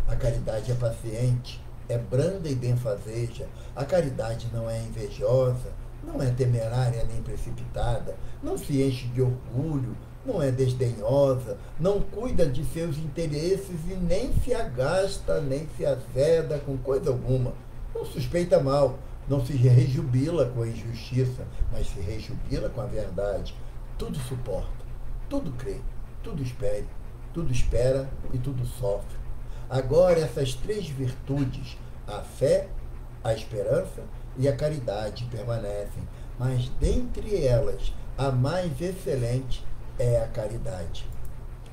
A caridade é paciente, é branda e benfazeja. A caridade não é invejosa, não é temerária nem precipitada, não se enche de orgulho, não é desdenhosa, não cuida de seus interesses e nem se agasta, nem se azeda com coisa alguma. Não suspeita mal, não se rejubila com a injustiça, mas se rejubila com a verdade. Tudo suporta, tudo crê, tudo espera e tudo sofre. Agora, essas 3 virtudes, a fé, a esperança e a caridade, permanecem, mas dentre elas, a mais excelente é a caridade.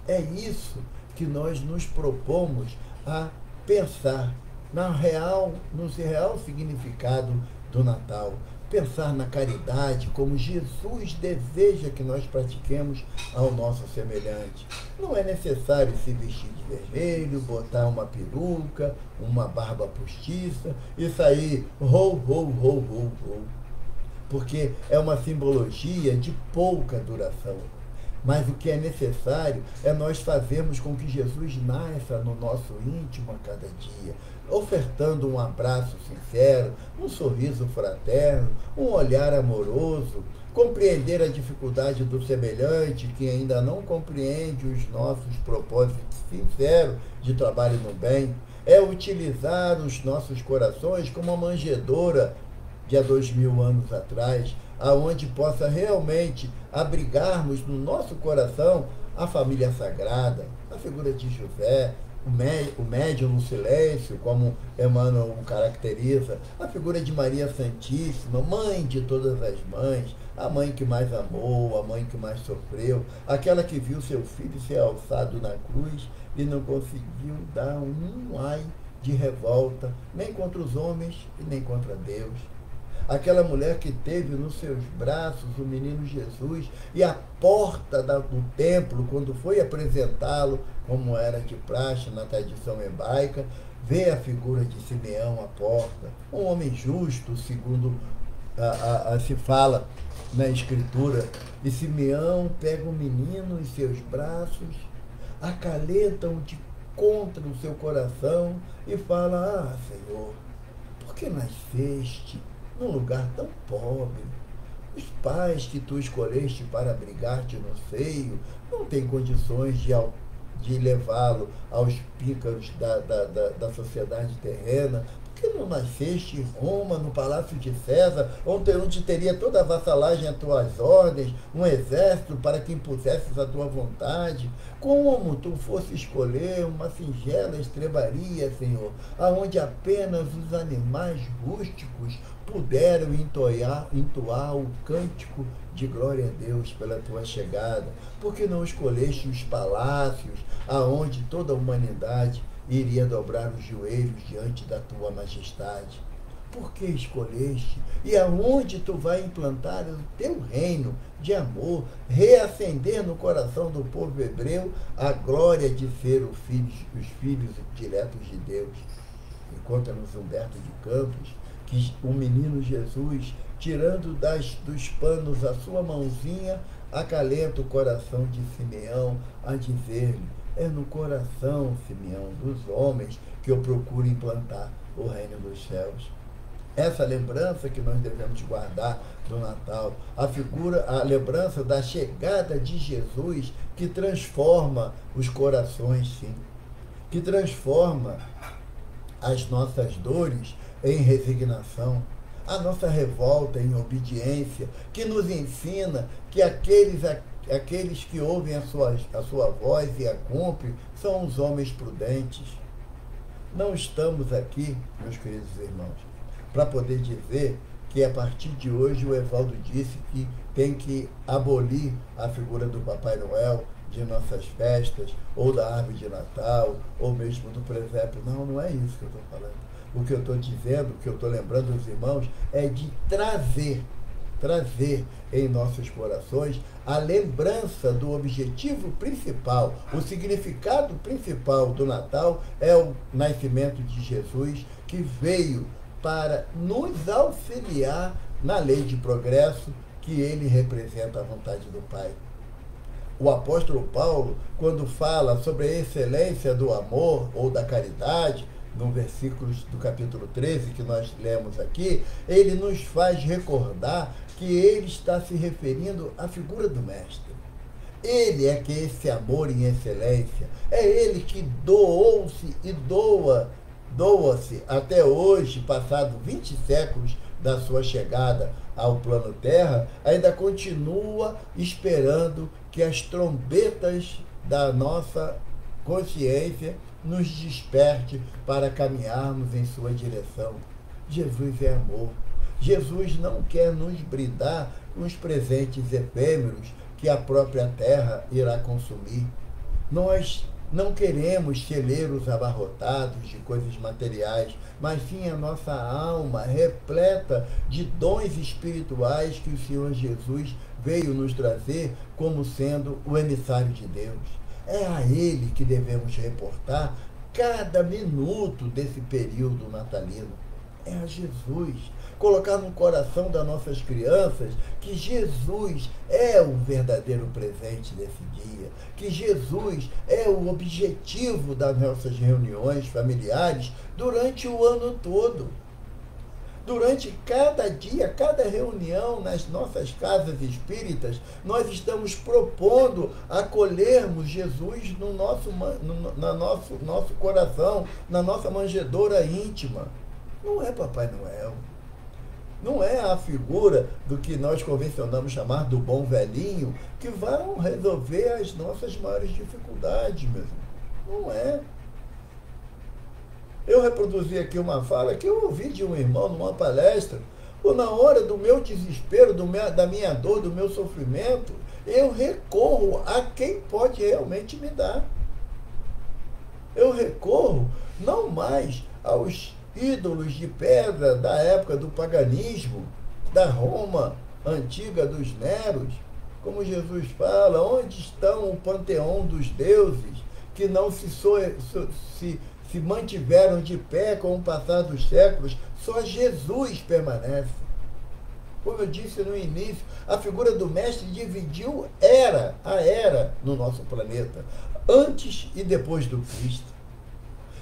É isso que nós nos propomos a pensar no real significado do Natal. Pensar na caridade como Jesus deseja que nós pratiquemos ao nosso semelhante. Não é necessário se vestir de vermelho, botar uma peruca, uma barba postiça e sair ho, ho, ho, ho, ho. Porque é uma simbologia de pouca duração. Mas o que é necessário é nós fazermos com que Jesus nasça no nosso íntimo a cada dia, ofertando um abraço sincero, um sorriso fraterno, um olhar amoroso, compreender a dificuldade do semelhante que ainda não compreende os nossos propósitos sinceros de trabalho no bem, é utilizar os nossos corações como uma manjedoura de há 2000 anos atrás, aonde possa realmente abrigarmos no nosso coração a família sagrada, a figura de José, o médium no silêncio, como Emmanuel o caracteriza, a figura de Maria Santíssima, mãe de todas as mães, a mãe que mais amou, a mãe que mais sofreu, aquela que viu seu filho ser alçado na cruz e não conseguiu dar um ai de revolta, nem contra os homens e nem contra Deus. Aquela mulher que teve nos seus braços o menino Jesus e a porta do templo, quando foi apresentá-lo, como era de praxe na tradição hebraica, vê a figura de Simeão à porta, um homem justo, segundo se fala na Escritura. E Simeão pega o menino em seus braços, acalenta-o de contra o seu coração e fala: ah, Senhor, por que nasceste num lugar tão pobre? Os pais que tu escolheste para abrigar-te no seio não têm condições de levá-lo aos pícaros da sociedade terrena. Por que não nasceste em Roma, no palácio de César, onde teria toda a vassalagem às tuas ordens, um exército para que impusesses a tua vontade? Como tu fosse escolher uma singela estrebaria, Senhor, aonde apenas os animais rústicos puderam entoar o cântico de glória a Deus pela tua chegada? Por que não escolheste os palácios, aonde toda a humanidade iria dobrar os joelhos diante da tua majestade? Por que escolheste? E aonde tu vai implantar o teu reino de amor, reacender no coração do povo hebreu a glória de ser os filhos diretos de Deus? E conta-nos Humberto de Campos que o menino Jesus, tirando dos panos a sua mãozinha, acalenta o coração de Simeão a dizer-lhe: é no coração, Simeão, dos homens que eu procuro implantar o reino dos céus. Essa lembrança que nós devemos guardar do Natal, a lembrança da chegada de Jesus, que transforma os corações, sim, que transforma as nossas dores em resignação, a nossa revolta em obediência, que nos ensina que aqueles que ouvem a sua voz e a cumprem são os homens prudentes. Não estamos aqui, meus queridos irmãos, para poder dizer que a partir de hoje o Evaldo disse que tem que abolir a figura do Papai Noel de nossas festas, ou da árvore de Natal, ou mesmo do presépio. Não, não é isso que eu estou falando. O que eu estou dizendo, o que eu estou lembrando os irmãos, é de trazer em nossos corações a lembrança do objetivo principal, o significado principal do Natal é o nascimento de Jesus, que veio para nos auxiliar na lei de progresso, que ele representa a vontade do Pai. O apóstolo Paulo, quando fala sobre a excelência do amor ou da caridade, no versículo do capítulo 13 que nós lemos aqui, ele nos faz recordar que ele está se referindo à figura do Mestre. Ele é que esse amor em excelência, é ele que doou-se e doa-se até hoje, passado 20 séculos da sua chegada ao plano Terra, ainda continua esperando que as trombetas da nossa consciência nos desperte para caminharmos em sua direção. Jesus é amor. Jesus não quer nos brindar com os presentes efêmeros que a própria terra irá consumir. Nós não queremos celeiros abarrotados de coisas materiais, mas sim a nossa alma repleta de dons espirituais que o Senhor Jesus veio nos trazer como sendo o emissário de Deus. É a Ele que devemos reportar cada minuto desse período natalino. É a Jesus. Colocar no coração das nossas crianças que Jesus é o verdadeiro presente desse dia, que Jesus é o objetivo das nossas reuniões familiares durante o ano todo. Durante cada dia, cada reunião nas nossas casas espíritas, nós estamos propondo acolhermos Jesus no nosso coração, na nossa manjedoura íntima. Não é Papai Noel. Não é a figura do que nós convencionamos chamar do bom velhinho que vão resolver as nossas maiores dificuldades, meu irmão. Não é. Eu reproduzi aqui uma fala que eu ouvi de um irmão numa palestra. Ou na hora do meu desespero, da minha dor, do meu sofrimento, eu recorro a quem pode realmente me dar. Eu recorro não mais aos ídolos de pedra da época do paganismo, da Roma antiga dos Neros, como Jesus fala, onde estão o panteão dos deuses que não se mantiveram de pé com o passar dos séculos, só Jesus permanece. Como eu disse no início, a figura do mestre dividiu a era no nosso planeta, antes e depois do Cristo.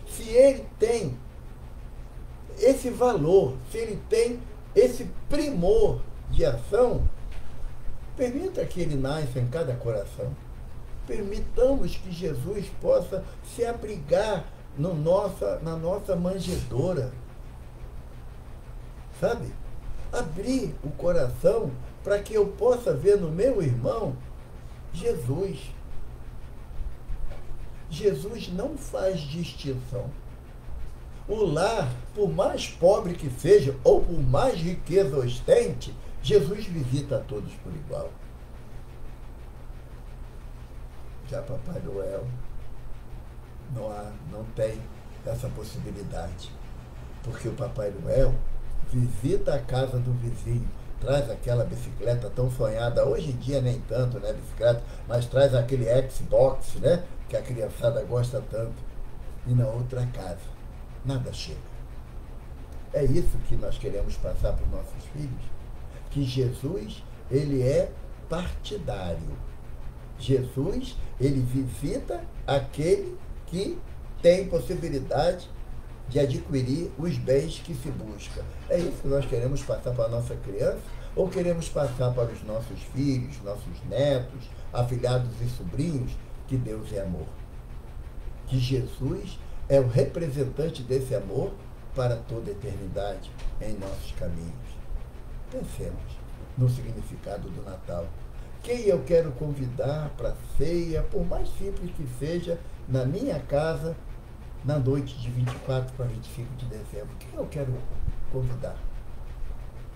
Se ele tem esse valor, se ele tem esse primor de ação, permita que ele nasça em cada coração. Permitamos que Jesus possa se abrigar na nossa manjedoura. Sabe? Abrir o coração para que eu possa ver no meu irmão Jesus. Jesus não faz distinção. O lar, por mais pobre que seja, ou por mais riqueza ostente, Jesus visita a todos por igual. Já Papai Noel não tem essa possibilidade. Porque o Papai Noel visita a casa do vizinho, traz aquela bicicleta tão sonhada, hoje em dia nem tanto, né, bicicleta, mas traz aquele Xbox, né, que a criançada gosta tanto. E na outra casa, nada chega. É isso que nós queremos passar para os nossos filhos, que Jesus, ele é partidário. Jesus, ele visita aquele que tem possibilidade de adquirir os bens que se busca. É isso que nós queremos passar para a nossa criança, ou queremos passar para os nossos filhos, nossos netos, afilhados e sobrinhos, que Deus é amor. Que Jesus é o representante desse amor para toda a eternidade em nossos caminhos. Pensemos no significado do Natal. Quem eu quero convidar para a ceia, por mais simples que seja, na minha casa, na noite de 24 para 25 de dezembro? Quem eu quero convidar?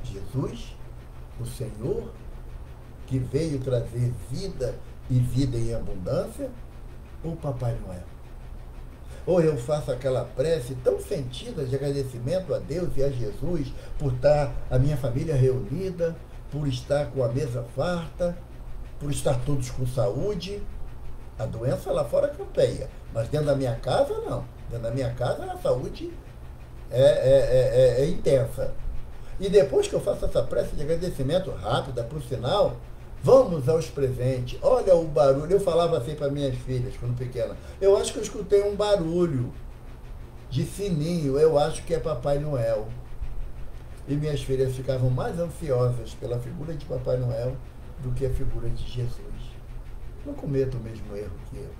Jesus, o Senhor, que veio trazer vida e vida em abundância, ou Papai Noel? Ou eu faço aquela prece tão sentida de agradecimento a Deus e a Jesus por estar a minha família reunida, por estar com a mesa farta, por estar todos com saúde. A doença lá fora campeia, mas dentro da minha casa, não. Dentro da minha casa, a saúde é intensa. E depois que eu faço essa prece de agradecimento rápida, por sinal, vamos aos presentes. Olha o barulho. Eu falava assim para minhas filhas, quando pequena. Eu acho que eu escutei um barulho de sininho. Eu acho que é Papai Noel. E minhas filhas ficavam mais ansiosas pela figura de Papai Noel do que a figura de Jesus. Não cometa o mesmo erro que eu.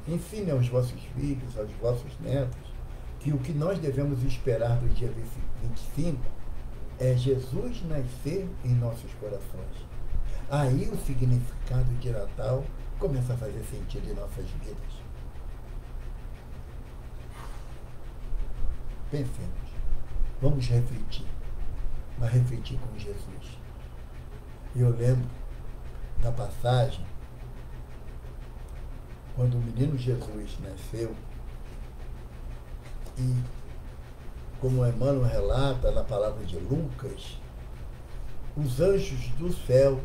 Ensine aos vossos filhos, aos vossos netos, que o que nós devemos esperar do dia 25 é Jesus nascer em nossos corações. Aí o significado de Natal começa a fazer sentido em nossas vidas. Pensemos. Vamos refletir. Mas refletir com Jesus. E eu lembro da passagem quando o menino Jesus nasceu, e como Emmanuel relata na palavra de Lucas, os anjos do céu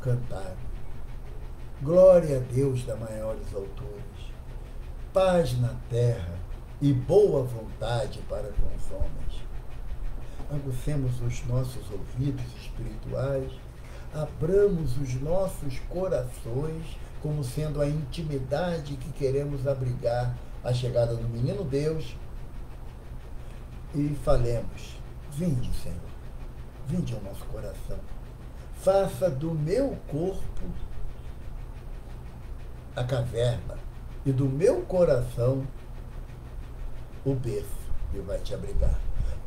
cantaram: glória a Deus das maiores alturas, paz na terra e boa vontade para com os homens. Aguçemos os nossos ouvidos espirituais, abramos os nossos corações, como sendo a intimidade que queremos abrigar a chegada do menino Deus, e falemos: vinde, Senhor, vinde ao nosso coração, faça do meu corpo a caverna e do meu coração o berço que vai te abrigar.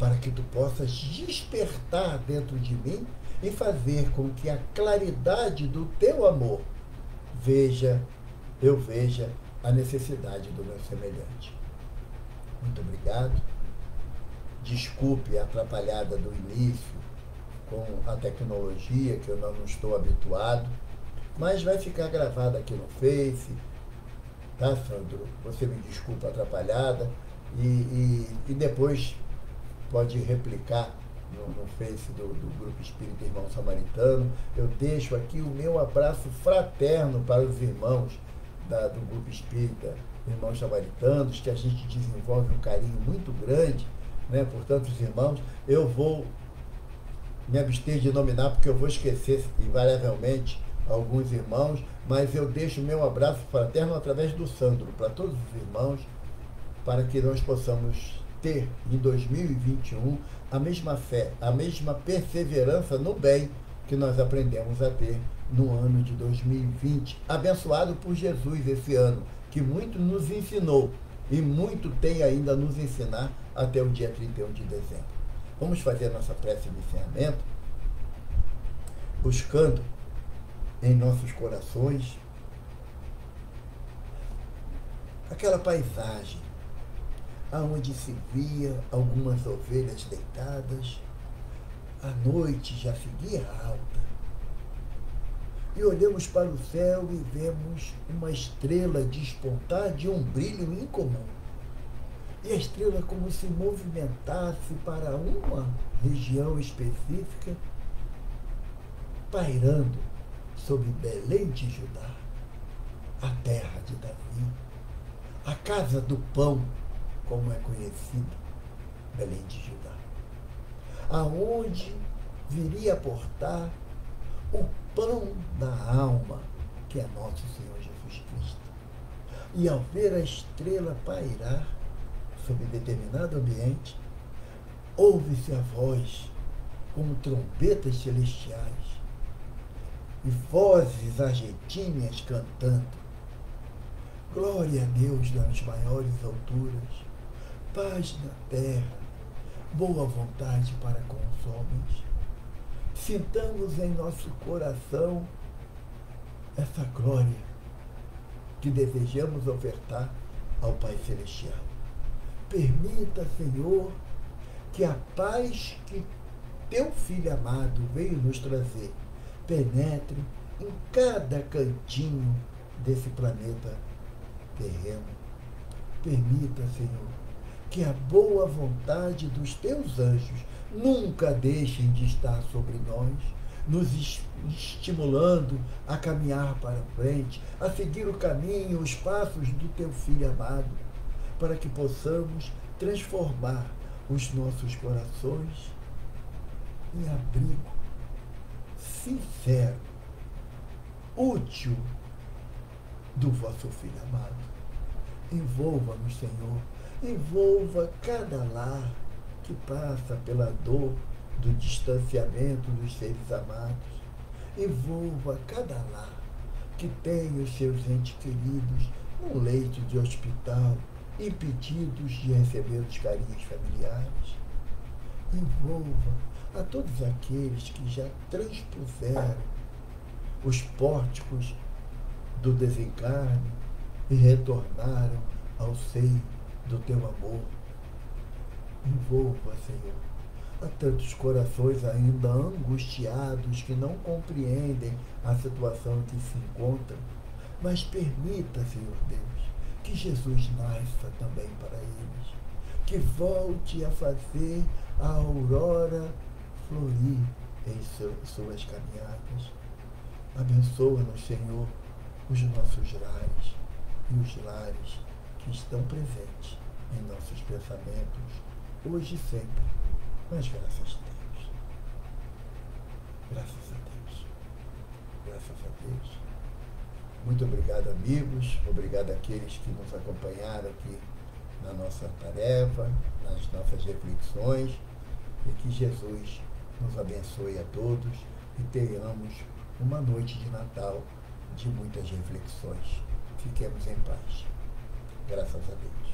para que tu possas despertar dentro de mim e fazer com que a claridade do teu amor eu veja a necessidade do meu semelhante. Muito obrigado. Desculpe a atrapalhada do início com a tecnologia, que eu não estou habituado, mas vai ficar gravado aqui no Face, tá, Sandro? Você me desculpa a atrapalhada e depois pode replicar no Face do Grupo Espírita Irmão Samaritano. Eu deixo aqui o meu abraço fraterno para os irmãos do Grupo Espírita Irmãos Samaritanos, que a gente desenvolve um carinho muito grande, né, por tantos irmãos. Eu vou me abster de nominar, porque eu vou esquecer invariavelmente alguns irmãos, mas eu deixo o meu abraço fraterno através do Sandro para todos os irmãos, para que nós possamos ter em 2021 a mesma fé, a mesma perseverança no bem que nós aprendemos a ter no ano de 2020, abençoado por Jesus esse ano, que muito nos ensinou e muito tem ainda a nos ensinar até o dia 31 de dezembro. Vamos fazer a nossa prece de encerramento, buscando em nossos corações aquela paisagem aonde se via algumas ovelhas deitadas, a noite já seguia alta, e olhamos para o céu e vemos uma estrela despontar de um brilho incomum. E a estrela como se movimentasse para uma região específica, pairando sobre Belém de Judá, a terra de Davi, a casa do pão, como é conhecido, Belém de Judá, aonde viria a portar o pão da alma, que é nosso Senhor Jesus Cristo. E ao ver a estrela pairar sobre determinado ambiente, ouve-se a voz como trombetas celestiais e vozes argentíneas cantando: glória a Deus nas maiores alturas, paz na terra, boa vontade para com os homens. Sintamos em nosso coração essa glória que desejamos ofertar ao Pai Celestial. Permita, Senhor, que a paz que teu Filho amado veio nos trazer penetre em cada cantinho desse planeta terreno. Permita, Senhor, que a boa vontade dos teus anjos nunca deixem de estar sobre nós, nos estimulando a caminhar para frente, a seguir o caminho, os passos do teu Filho amado, para que possamos transformar os nossos corações em abrigo sincero, útil do vosso Filho amado. Envolva-nos, Senhor, envolva cada lar que passa pela dor do distanciamento dos seres amados. Envolva cada lar que tem os seus entes queridos num leito de hospital, impedidos de receber os carinhos familiares. Envolva a todos aqueles que já transpuseram os pórticos do desencarne e retornaram ao seio do teu amor. Envolva, Senhor, a tantos corações ainda angustiados que não compreendem a situação em que se encontram, mas permita, Senhor Deus, que Jesus nasça também para eles, que volte a fazer a aurora florir em suas caminhadas. Abençoa-nos, Senhor, os nossos lares e os lares que estão presentes em nossos pensamentos, hoje e sempre. Mas graças a Deus. Graças a Deus. Graças a Deus. Muito obrigado, amigos. Obrigado àqueles que nos acompanharam aqui na nossa tarefa, nas nossas reflexões. E que Jesus nos abençoe a todos e tenhamos uma noite de Natal de muitas reflexões. Fiquemos em paz. Graças a Deus.